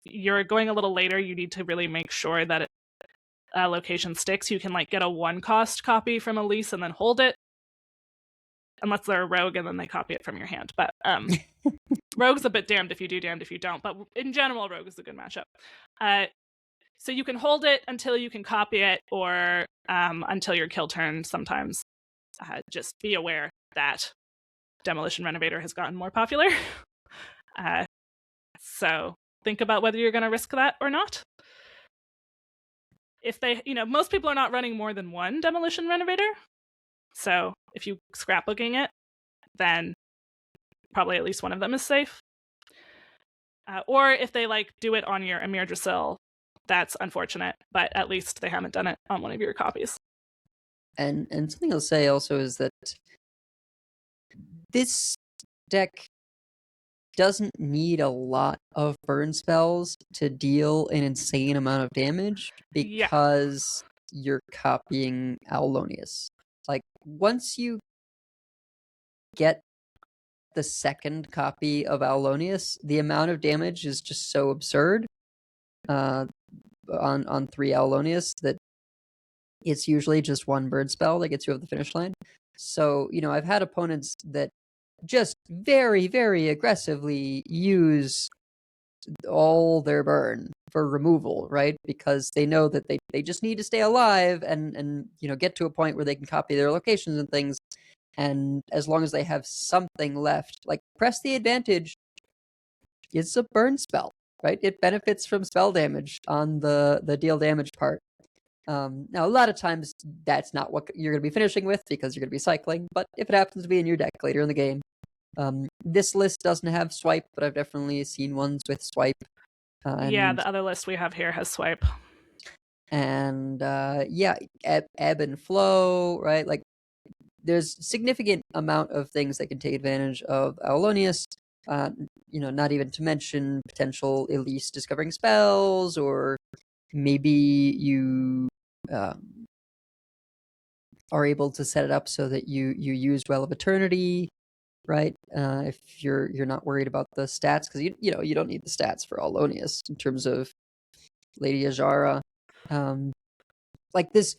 you're going a little later, you need to really make sure that location sticks. You can get a 1-cost copy from Elise and then hold it, unless they're a rogue and then they copy it from your hand. But rogue's a bit damned if you do, damned if you don't. But in general, rogue is a good matchup. So you can hold it until you can copy it, or until your kill turn sometimes. Just be aware that Demolition Renovator has gotten more popular. So think about whether you're going to risk that or not. If they, most people are not running more than 1 Demolition Renovator. So if you scrapbooking it, then probably at least one of them is safe. Or if they do it on your Amir Drasil, that's unfortunate, but at least they haven't done it on one of your copies. And something I'll say also is that this deck doesn't need a lot of burn spells to deal an insane amount of damage, because you're copying Aulonius. Once you get the second copy of Aulonius, the amount of damage is just so absurd on 3 Aulonius that it's usually just 1 bird spell that gets you over the finish line. So, I've had opponents that just very, very aggressively use all their burn for removal, right? Because they know that they just need to stay alive and get to a point where they can copy their locations and things. And as long as they have something left, Press the Advantage is a burn spell, right? It benefits from spell damage on the deal damage part. Now, a lot of times that's not what you're going to be finishing with because you're going to be cycling, but if it happens to be in your deck later in the game, this list doesn't have swipe, but I've definitely seen ones with swipe. Yeah, the other list we have here has swipe. And yeah, ebb and flow, right? Like, there's significant amount of things that can take advantage of Aulonius. Not even to mention potential Elise discovering spells, or maybe you are able to set it up so that you use Well of Eternity, right? If you're not worried about the stats, because you don't need the stats for Aulonius in terms of Lady Azshara. Like this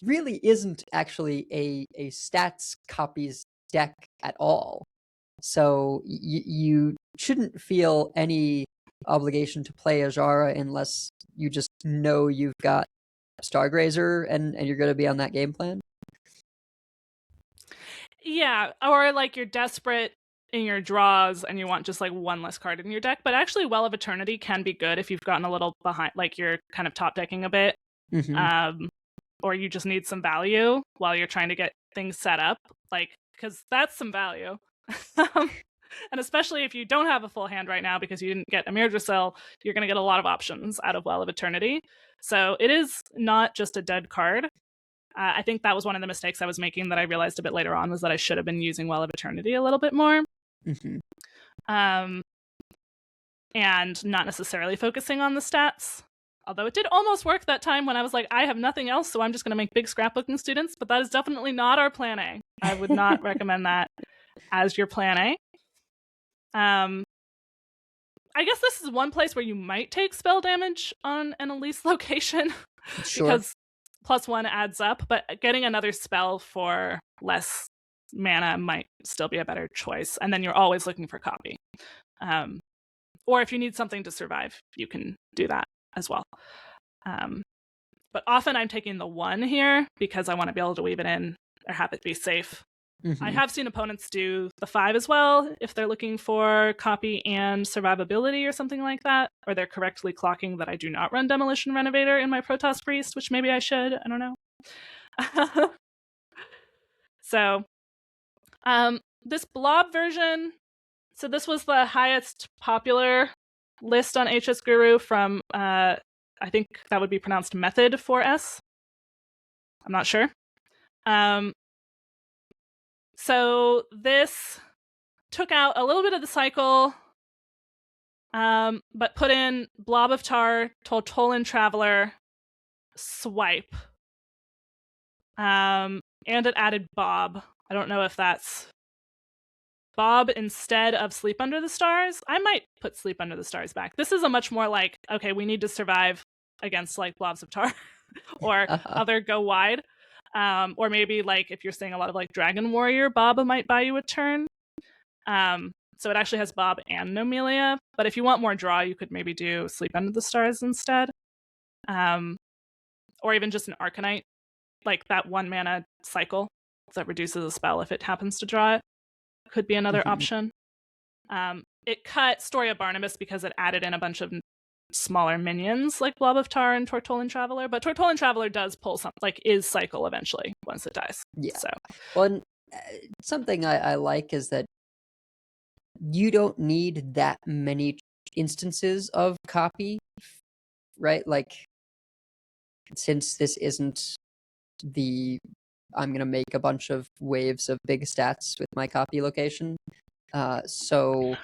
really isn't actually a stats copies deck at all. So you shouldn't feel any obligation to play Azshara unless you just know you've got Stargrazer and you're going to be on that game plan. Yeah, or like you're desperate in your draws and you want just like one less card in your deck. But actually, Well of Eternity can be good if you've gotten a little behind, like you're kind of top decking a bit. Or you just need some value while you're trying to get things set up, like, because that's some value. And especially if you don't have a full hand right now because you didn't get a Mirdrasil, you're going to get a lot of options out of Well of Eternity. So it is not just a dead card. I think that was one of the mistakes I was making that I realized a bit later on, was that I should have been using Well of Eternity a little bit more. And not necessarily focusing on the stats. Although it did almost work that time when I was like, I have nothing else, so I'm just going to make big scrapbooking students. But that is definitely not our plan A. I would not recommend that as your plan A. I guess this is one place where you might take spell damage on an Elise location. Sure. Because +1 adds up, but getting another spell for less mana might still be a better choice. And then you're always looking for copy. Or if you need something to survive, you can do that as well. But often I'm taking the 1 here because I want to be able to weave it in or have it be safe. I have seen opponents do the 5 as well if they're looking for copy and survivability or something like that, or they're correctly clocking that I do not run Demolition Renovator in my Protoss Priest, which maybe I should. I don't know. So this blob version, so this was the highest popular list on HS Guru from I think that would be pronounced Method 4S. I'm not sure. So this took out a little bit of the cycle, but put in Blob of Tar, Toltolin Traveler, Swipe, and it added Bob. I don't know if that's Bob instead of Sleep Under the Stars. I might put Sleep Under the Stars back. This is a much more like, okay, we need to survive against like Blobs of Tar or other go wide. Or maybe like if you're seeing a lot of like Dragon Warrior, Bob might buy you a turn. So it actually has Bob and Nomelia. But if you want more draw, you could maybe do Sleep Under the Stars instead. Or even just an Arcanite, like that 1 mana cycle that reduces a spell if it happens to draw it. Could be another option. It cut Story of Barnabas because it added in a bunch of smaller minions like Blob of Tar and Tortolin Traveler, but Tortolin Traveler does pull something, like is cycle eventually once it dies. Yeah. So, well, something I like is that you don't need that many instances of copy, right? Like, since this isn't the I'm gonna make a bunch of waves of big stats with my copy location, so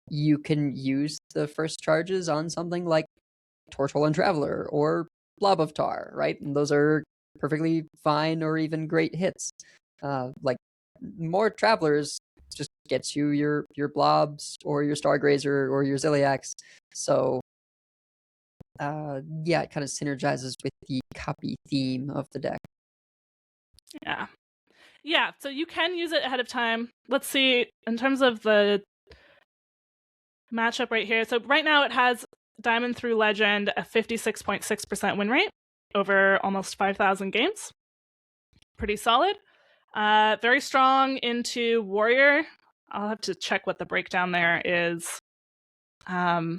you can use the first charges on something like Tortolin Traveler or Blob of Tar, right? And those are perfectly fine or even great hits. Like, more Travelers just gets you your Blobs or your Stargrazer or your Ziliax. So yeah, it kind of synergizes with the copy theme of the deck. Yeah, so you can use it ahead of time. Let's see, in terms of the matchup right here. So right now it has Diamond through Legend, a 56.6% win rate over almost 5,000 games. Pretty solid. Very strong into Warrior. I'll have to check what the breakdown there is. In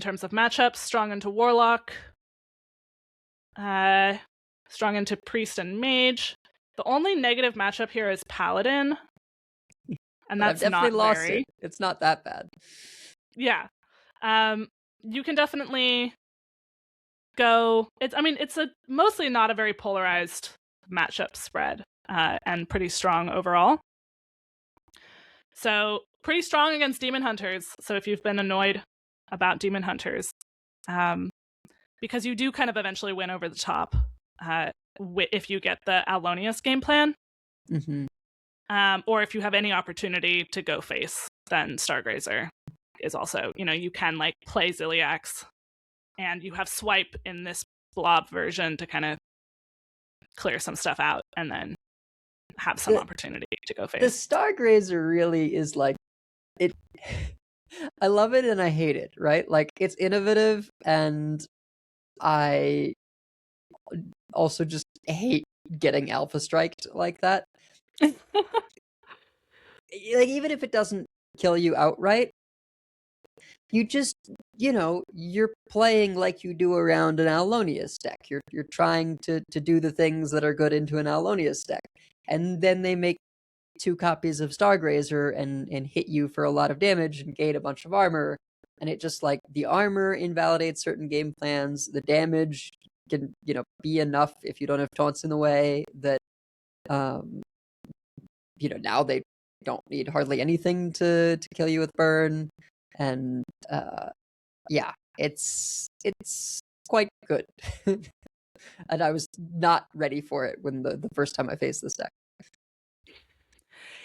terms of matchups, strong into Warlock. Strong into Priest and Mage. The only negative matchup here is Paladin. And But I've that's definitely not lost very. it. It's not that bad. Yeah. You can definitely go. It's a mostly not a very polarized matchup spread, and pretty strong overall. So pretty strong against Demon Hunters. So if you've been annoyed about Demon Hunters, because you do kind of eventually win over the top if you get the Alonius game plan. Mm-hmm. Or if you have any opportunity to go face, then Stargrazer is also, you can like play Ziliax, and you have swipe in this blob version to kind of clear some stuff out and then have some opportunity to go face. The Stargrazer really is like it. I love it and I hate it, right? Like, it's innovative, and I also just hate getting alpha striked like that. Like, even if it doesn't kill you outright, you just, you're playing like you do around an Alonius deck. You're trying to do the things that are good into an Alonius deck. And then they make 2 copies of Stargrazer and hit you for a lot of damage and gain a bunch of armor. And it just, like, the armor invalidates certain game plans. The damage can, be enough if you don't have taunts in the way that, now they don't need hardly anything to kill you with burn. And, yeah, it's quite good. And I was not ready for it when the first time I faced this deck.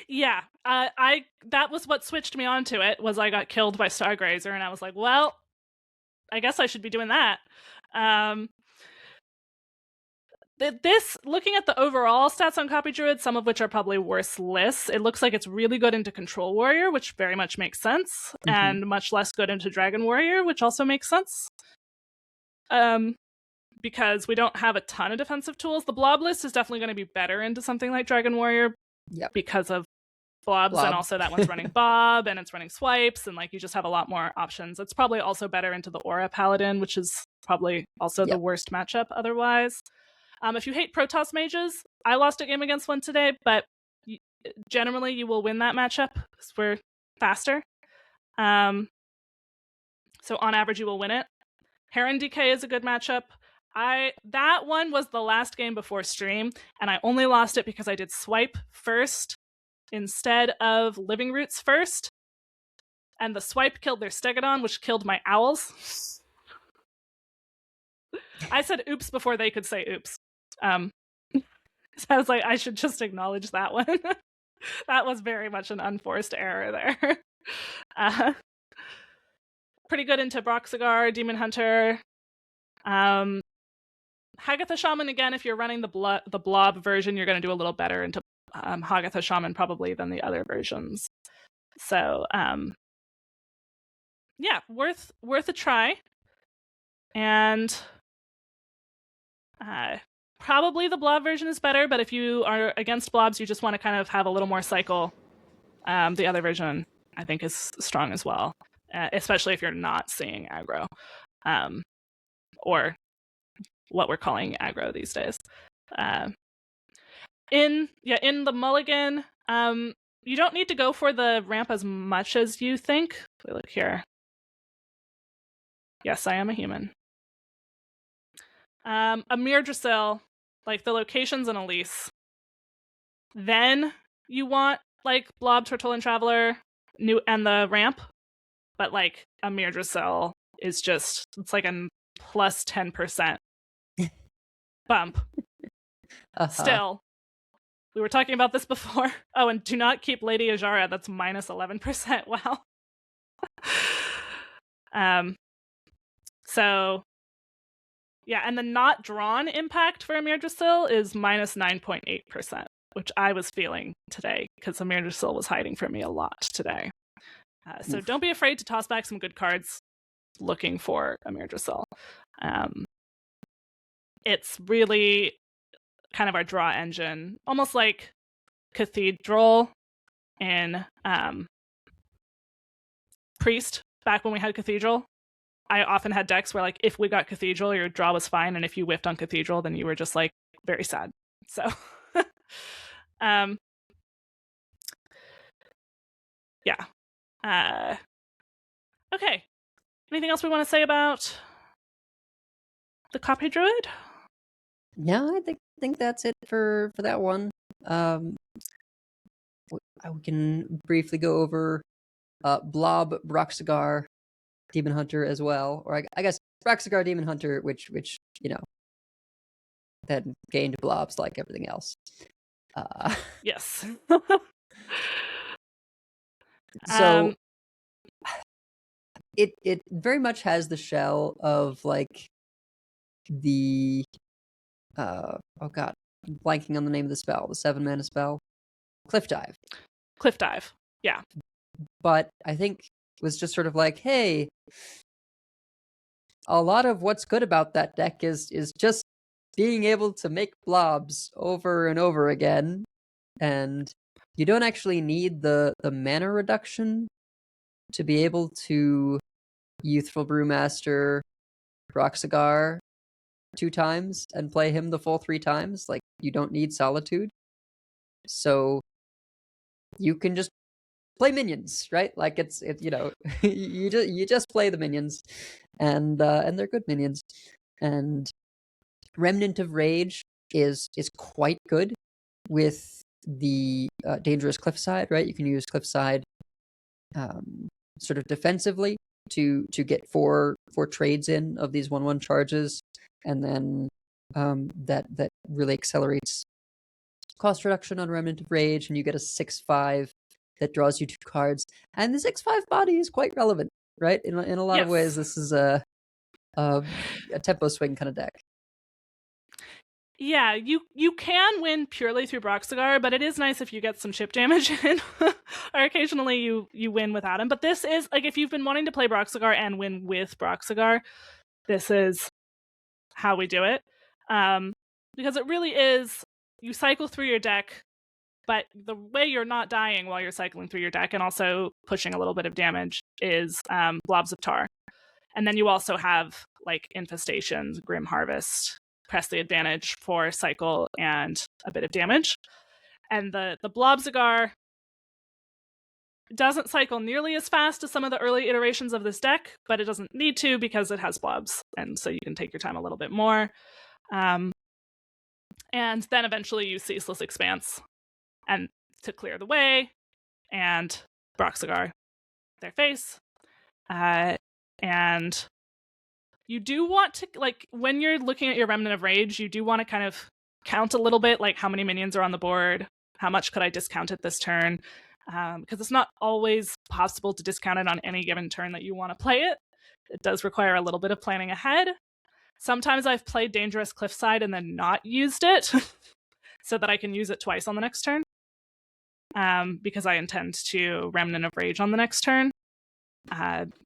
Yeah, that was what switched me onto it, was I got killed by Stargrazer, and I was like, well, I guess I should be doing that. Looking at the overall stats on Copy Druid, some of which are probably worse lists, it looks like it's really good into Control Warrior, which very much makes sense, and much less good into Dragon Warrior, which also makes sense. Because we don't have a ton of defensive tools. The blob list is definitely going to be better into something like Dragon Warrior, because of blobs, and also that one's running Bob, and it's running swipes, and like you just have a lot more options. It's probably also better into the Aura Paladin, which is probably also the worst matchup otherwise. If you hate Protoss mages, I lost a game against one today, but generally you will win that matchup because we're faster. So on average, you will win it. Heron DK is a good matchup. That one was the last game before stream, and I only lost it because I did swipe first instead of Living Roots first, and the swipe killed their Stegodon, which killed my owls. I said oops before they could say oops. So I was like, I should just acknowledge that one. That was very much an unforced error there. Pretty good into Broxigar, Demon Hunter. Hagatha Shaman, again, if you're running the blob version, you're going to do a little better into Hagatha Shaman probably than the other versions. So, yeah, worth a try. And probably the blob version is better, but if you are against blobs, you just want to kind of have a little more cycle. The other version, I think, is strong as well, especially if you're not seeing aggro, or what we're calling aggro these days. In the mulligan, you don't need to go for the ramp as much as you think. Look here. Yes, I am a human. A Mirdrasil, like the locations in Elise. Then you want like Blob, Turtle, and Traveler, and the ramp, but like a Mirdrasil is just, it's like a plus 10% bump. Still, we were talking about this before. Oh, and do not keep Lady Azshara. That's minus 11%. Wow. So, yeah, and the not drawn impact for Mirdrasil is minus 9.8%, which I was feeling today because Mirdrasil was hiding from me a lot today. So don't be afraid to toss back some good cards looking for a Mirdrasil. It's really kind of our draw engine, almost like Cathedral and Priest back when we had Cathedral. I often had decks where like if we got Cathedral, your draw was fine, and if you whiffed on Cathedral, then you were just like very sad. So yeah. Okay. Anything else we want to say about the Copy Druid? No, I think that's it for that one. We can briefly go over Broxigar, Demon Hunter as well, or I guess Broxigar, Demon Hunter, which then gained blobs like everything else. Yes. So it very much has the shell of like the oh god, I'm blanking on the name of the spell, the 7-mana spell, Cliff Dive. Cliff Dive. Yeah. But I think it was just sort of like, hey, a lot of what's good about that deck is just being able to make blobs over and over again, and you don't actually need the mana reduction to be able to Youthful Brewmaster Broxigar 2 times and play him the full 3 times. Like, you don't need Solitude. So you can just play minions, right? Like it's you know, you just play the minions, and they're good minions. And Remnant of Rage is quite good with the dangerous Cliffside, right? You can use Cliffside sort of defensively to get four trades in of these 1/1 charges, and then that really accelerates cost reduction on Remnant of Rage, and you get a 6/5 that draws you 2 cards. And the 6/5 body is quite relevant, right? In a lot of ways, this is a tempo swing kind of deck. Yeah, you can win purely through Broxigar, but it is nice if you get some chip damage in, or occasionally you win without him. But this is, like, if you've been wanting to play Broxigar and win with Broxigar, this is how we do it. Because it really is, you cycle through your deck, but the way you're not dying while you're cycling through your deck and also pushing a little bit of damage is Blobs of Tar. And then you also have, like, Infestations, Grim Harvest, press the advantage for cycle and a bit of damage. And the Blobxigar doesn't cycle nearly as fast as some of the early iterations of this deck, but it doesn't need to because it has blobs, and so you can take your time a little bit more. And then eventually use Ceaseless Expanse and to clear the way, and Broxigar their face. And you do want to, like, when you're looking at your Remnant of Rage, you do want to kind of count a little bit, like how many minions are on the board, how much could I discount it this turn, because it's not always possible to discount it on any given turn that you want to play it. It does require a little bit of planning ahead. Sometimes I've played Dangerous Cliffside and then not used it so that I can use it twice on the next turn, because I intend to Remnant of Rage on the next turn.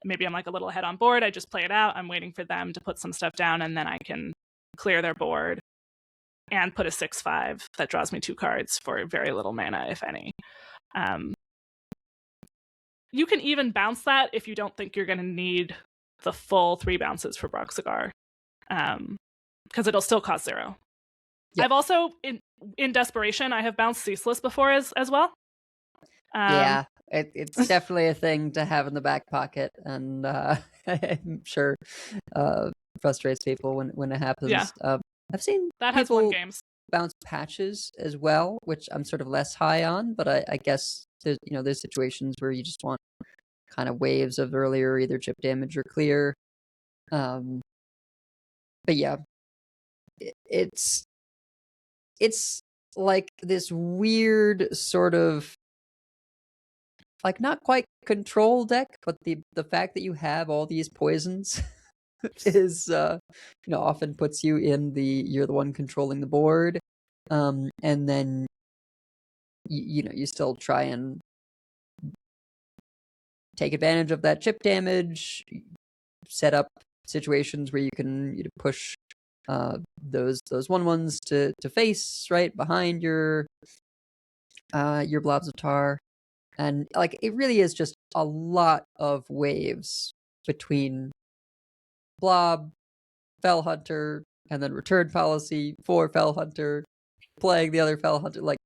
Maybe I'm like a little ahead on board, I just play it out, I'm waiting for them to put some stuff down, and then I can clear their board and put a 6/5 that draws me 2 cards for very little mana, if any. You can even bounce that if you don't think you're going to need the full 3 bounces for Broxigar, because it'll still cost 0. Yep. I've also, in desperation, I have bounced Ceaseless before as well. Yeah, it's definitely a thing to have in the back pocket, and I'm sure frustrates people when it happens. Yeah. I've seen that people has won games. Bounce Patches as well, which I'm sort of less high on, but I guess there's situations where you just want kind of waves of earlier either chip damage or clear. But yeah, it's like this weird sort of, like, not quite control deck, but the fact that you have all these poisons is often puts you in you're the one controlling the board, and then you still try and take advantage of that chip damage, set up situations where you can push those 1/1s to face right behind your Blobs of Tar. And like, it really is just a lot of waves between Blob, Fell Hunter, and then return policy for Fell Hunter, playing the other Fell Hunter. Like,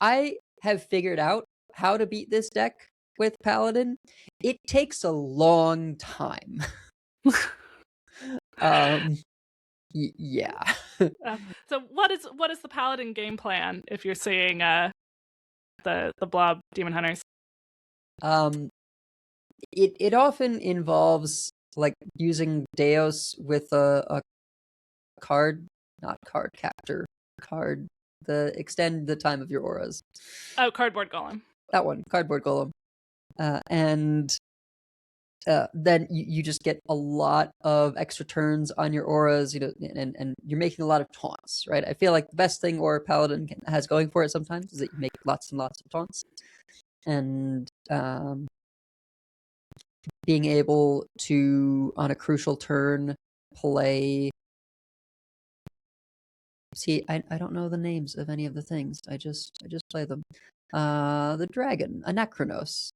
I have figured out how to beat this deck with Paladin. It takes a long time. Yeah. So what is the Paladin game plan if you're seeing the Blob Demon Hunters? It often involves like using Deos with a card, not card captor, card the extend the time of your auras. Oh, Cardboard Golem. That one, Cardboard Golem. And then you just get a lot of extra turns on your auras, and you're making a lot of taunts, right? I feel like the best thing Aura Paladin has going for it sometimes is that you make lots and lots of taunts. And being able to, on a crucial turn, play... See, I don't know the names of any of the things. I just play them. The dragon, Anachronos.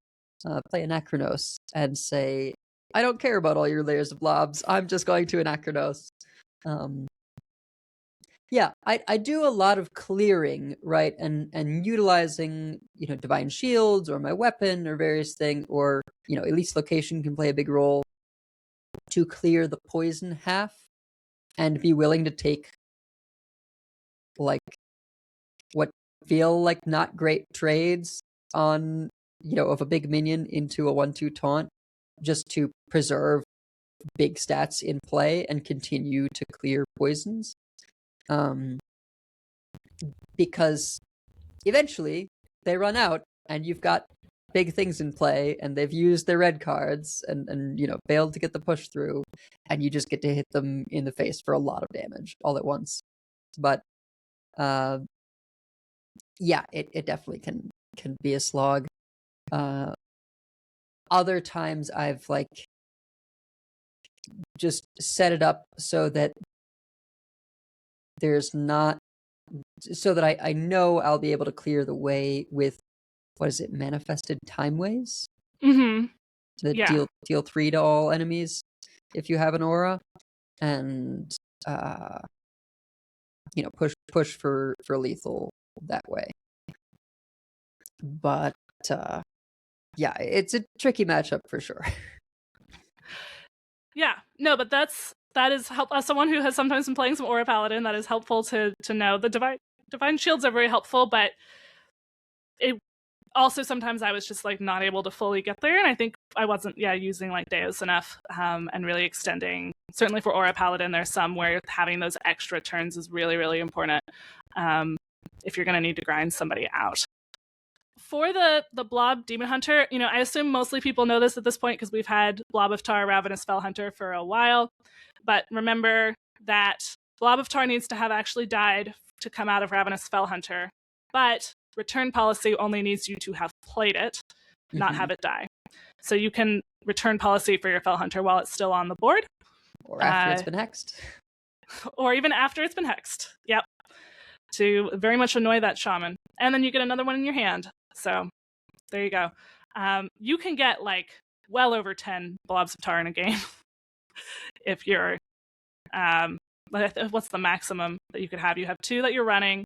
Play Anachronos and say, I don't care about all your layers of blobs. I'm just going to Anachronos. Yeah, I do a lot of clearing, right? And utilizing, divine shields or my weapon or various things, or, at least location can play a big role to clear the poison half and be willing to take like what feel like not great trades on, of a big minion into a 1/2 taunt just to preserve big stats in play and continue to clear poisons. Because eventually they run out and you've got big things in play and they've used their red cards and failed to get the push through, and you just get to hit them in the face for a lot of damage all at once. But yeah, it definitely can be a slog. Other times I've like just set it up so that there's not, so that I know I'll be able to clear the way with, what is it, manifested timeways? Mm-hmm. That deal 3 to all enemies if you have an aura, and push for lethal that way. But yeah, it's a tricky matchup for sure. Yeah, no, but that is help. As someone who has sometimes been playing some Aura Paladin, that is helpful to know. The divine shields are very helpful, but it also sometimes I was just like not able to fully get there, and I think I wasn't using like Deos enough, and really extending. Certainly for Aura Paladin, there's some where having those extra turns is really, really important if you're going to need to grind somebody out. For the Blob Demon Hunter, I assume mostly people know this at this point because we've had Blobixgar, Ravenous Fell Hunter for a while. But remember that Blobixgar needs to have actually died to come out of Ravenous Fell Hunter. But return policy only needs you to have played it, not have it die. So you can return policy for your Fell Hunter while it's still on the board. Or after it's been hexed. Or even after it's been hexed. Yep. To very much annoy that shaman. And then you get another one in your hand. So there you go. You can get like well over 10 blobs of tar in a game if you're what's the maximum that you could have? You have 2 that you're running.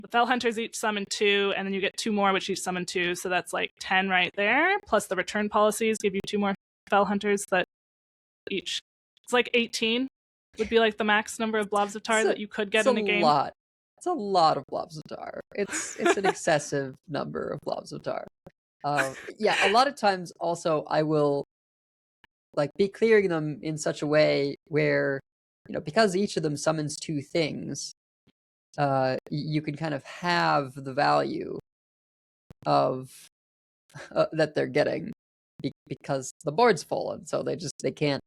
The Fell Hunters each summon 2, and then you get 2 more which each summon 2, so that's like 10 right there, plus the return policies give you 2 more Fell Hunters that each, it's like 18 would be like the max number of blobs of tar that you could get in a game. It's a lot of blobs of tar. It's an excessive number of blobs of tar. Yeah, a lot of times also I will like be clearing them in such a way where, because each of them summons 2 things, you can kind of have the value of that they're getting because the board's full, and so they can't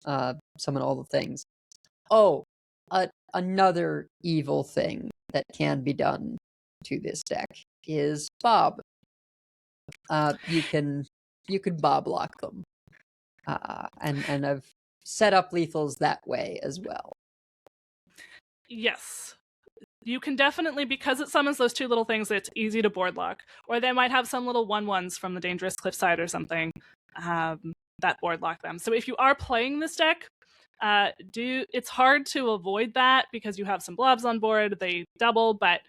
summon all the things. Oh, another evil thing that can be done to this deck is Bob. You can Bob lock them, and I've set up lethals that way as well. Yes, you can definitely, because it summons those 2 little things, it's easy to board lock. Or they might have some little 1/1s from the Dangerous Cliffside or something. board lock them. So if you are playing this deck, it's hard to avoid that because you have some blobs on board, they double, but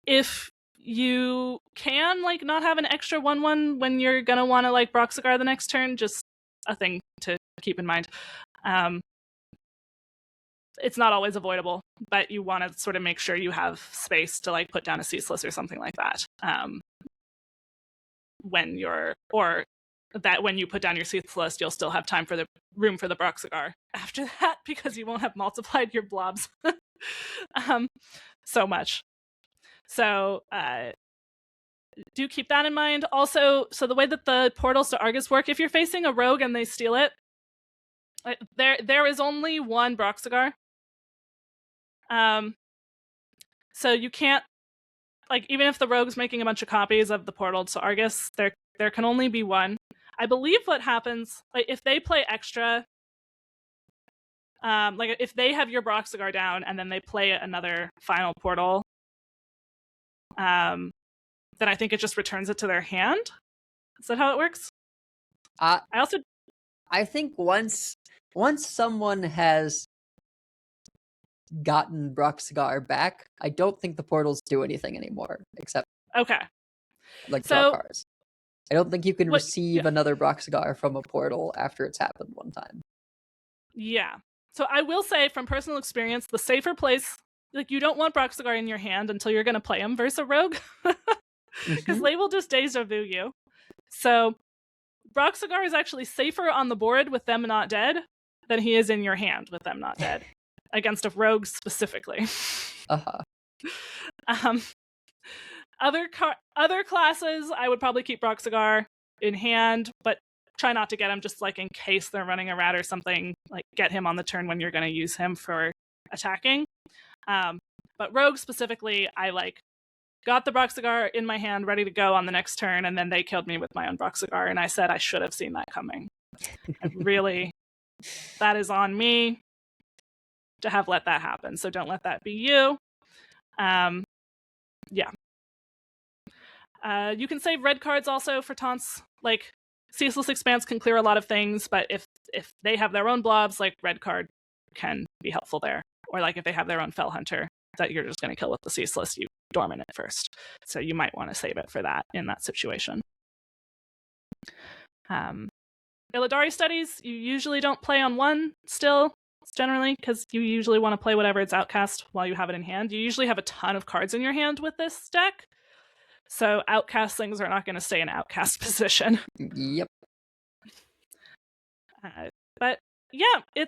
if you can like not have an extra 1/1 when you're gonna want to like Broxigar the next turn, just a thing to keep in mind. It's not always avoidable, but you want to sort of make sure you have space to like put down a ceaseless or something like that. When you put down your ceaseless, you'll still have time for the room for the Broxigar after that because you won't have multiplied your blobs so much. So do keep that in mind. Also, so the way that the portals to Argus work, if you're facing a rogue and they steal it, there is only one Broxigar. So you can't, like, even if the rogue's making a bunch of copies of the portal to Argus, there can only be one. I believe what happens, like, if they play extra, like if they have your Broxigar down and then they play another final portal, then I think it just returns it to their hand. Is that how it works? I think once someone has gotten Broxigar back, I don't think the portals do anything anymore, except like draw cards. I don't think you can receive another Broxigar from a portal after it's happened one time. Yeah. So I will say from personal experience, the safer place, like you don't want Broxigar in your hand until you're going to play him versus a rogue, because they will just deja vu you. So Broxigar is actually safer on the board with them not dead than he is in your hand with them not dead. Against a rogue specifically. Other classes, I would probably keep Broxigar in hand, but try not to get him just like in case they're running a rat or something. Like get him on the turn when you're going to use him for attacking. But rogue specifically, I like got the Broxigar in my hand ready to go on the next turn, and then they killed me with my own Broxigar, and I said I should have seen that coming. Really, that is on me to have let that happen. So don't let that be you. Yeah. You can save red cards also for taunts. Like Ceaseless Expanse can clear a lot of things, but if they have their own blobs, like red card can be helpful there. Or like if they have their own Fell Hunter that you're just going to kill with the Ceaseless, you dormant it first. So you might want to save it for that in that situation. Illidari Studies, you usually don't play on one still. Generally, because you usually want to play whatever it's outcast while you have it in hand. You usually have a ton of cards in your hand with this deck, so outcast things are not going to stay in outcast position. Yep. But yeah, it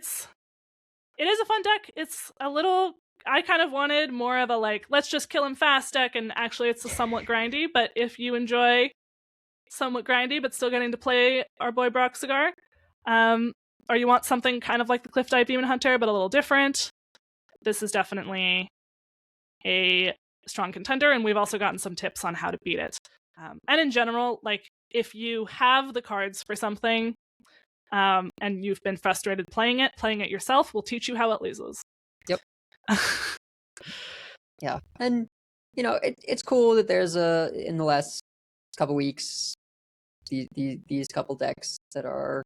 is a fun deck. It's a little. I kind of wanted more of a like, let's just kill him fast deck, and actually it's a somewhat grindy. But if you enjoy somewhat grindy but still getting to play our boy Broxigar, or you want something kind of like the Cliff-Dive Demon Hunter, but a little different, this is definitely a strong contender, and we've also gotten some tips on how to beat it. And in general, like, if you have the cards for something, and you've been frustrated playing it yourself will teach you how it loses. Yep. Yeah. And, you know, it's cool that there's in the last couple weeks, these couple decks that are,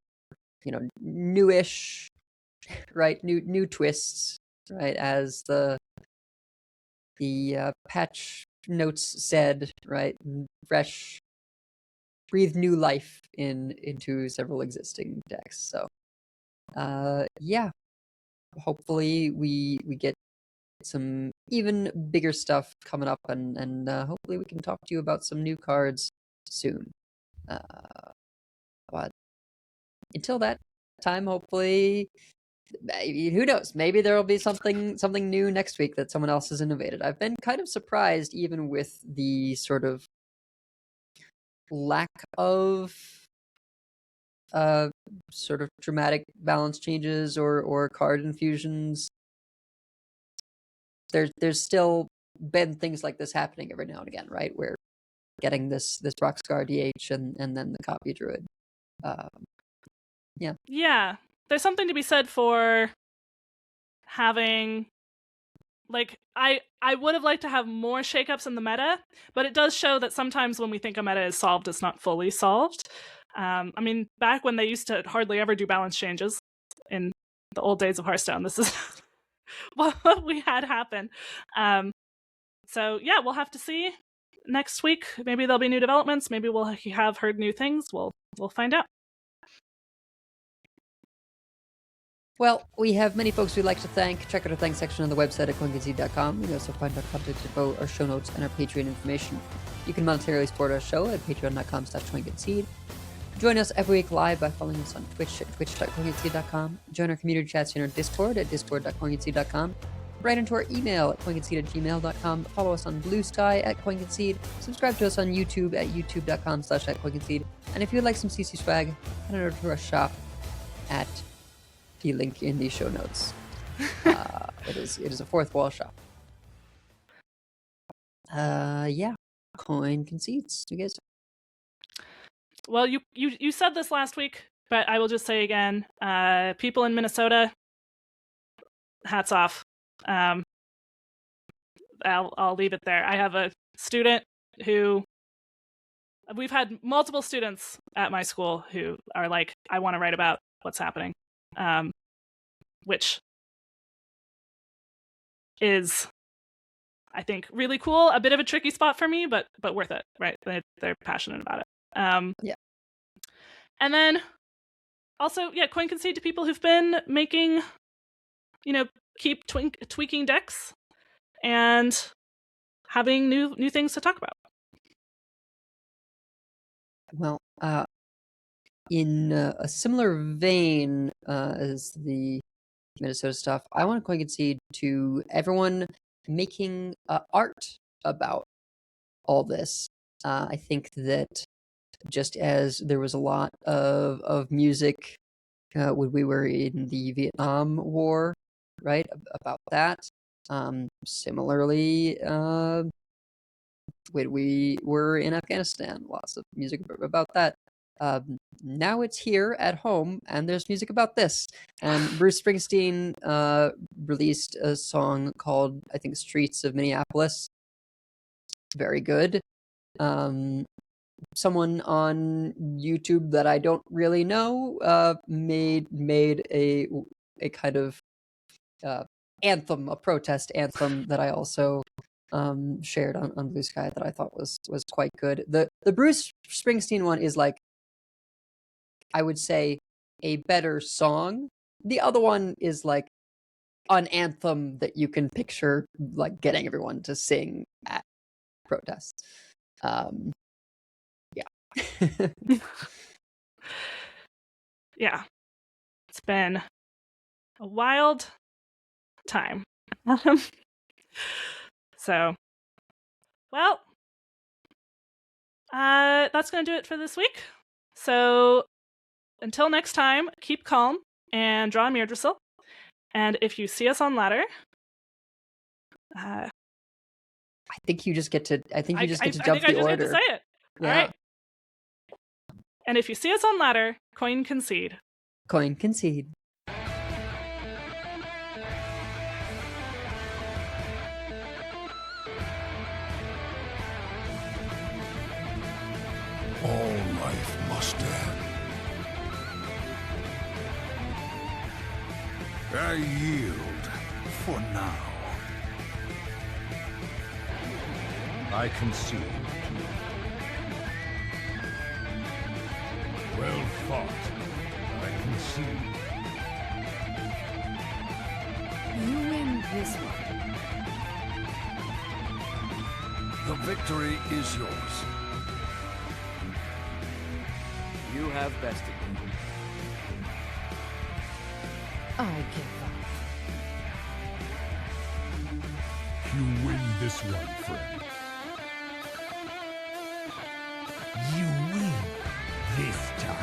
you know, newish, right? New twists, right? As the patch notes said, right? Fresh, breathe new life into several existing decks. So, yeah. Hopefully we get some even bigger stuff coming up, and hopefully we can talk to you about some new cards soon. But until that time, hopefully, maybe, who knows, maybe there will be something new next week that someone else has innovated. I've been kind of surprised, even with the sort of lack of sort of dramatic balance changes or card infusions. There's still been things like this happening every now and again, right? Where getting this Broxigar DH and then the copy Druid. Yeah, there's something to be said for having, like, I would have liked to have more shakeups in the meta, but it does show that sometimes when we think a meta is solved, it's not fully solved. I mean, back when they used to hardly ever do balance changes in the old days of Hearthstone, this is what we had happen. So yeah, we'll have to see next week. Maybe there'll be new developments. Maybe we'll have heard new things. We'll find out. Well, we have many folks we'd like to thank. Check out our thanks section on the website at Concede.com. You can also find our contact info, our show notes, and our Patreon information. You can monetarily support our show at patreon.com/CoinConcede. Join us every week live by following us on Twitch at twitch.coinconcede.com. Join our community chats in our Discord at discord.coinconcede.com. Write into our email at coinconcede@gmail.com. Follow us on Blue Sky at CoinConcede. Subscribe to us on YouTube at youtube.com/@CoinConcede. And if you'd like some CC swag, head over to our shop at the link in the show notes. It is a fourth wall shop. Yeah. Coin Concedes. You guys. Well, you said this last week, but I will just say again, people in Minnesota, hats off. I'll leave it there. I have a student who, we've had multiple students at my school who are like, I want to write about what's happening, which is, I think, really cool. A bit of a tricky spot for me, but worth it, right? They're passionate about it. Yeah. And then also, yeah, Coin Concede to people who've been making, keep tweaking decks and having new things to talk about. Well, in a similar vein as the Minnesota stuff, I want to Coin Concede to everyone making art about all this. I think that just as there was a lot of music when we were in the Vietnam War, right, about that. Similarly, when we were in Afghanistan, lots of music about that. Now it's here at home, and there's music about this. And Bruce Springsteen released a song called, I think, Streets of Minneapolis. Very good. Someone on YouTube that I don't really know made a kind of anthem, a protest anthem that I also shared on Blue Sky that I thought was quite good. The Bruce Springsteen one is, like, I would say, a better song. The other one is like an anthem that you can picture, like, getting everyone to sing at protests. Yeah. Yeah. It's been a wild time. So, well, that's going to do it for this week. So, until next time, keep calm and draw a Mirdrasil. And if you see us on ladder, I think you just get to. I think you just get to I jump think the I just order. Get to say it. Yeah. All right. And if you see us on ladder, Coin Concede. Coin Concede. All life must end. I yield for now. I concede. Well fought. I concede. You win this one. The victory is yours. You have bested me. I give up. You win this one, friend. You win this time.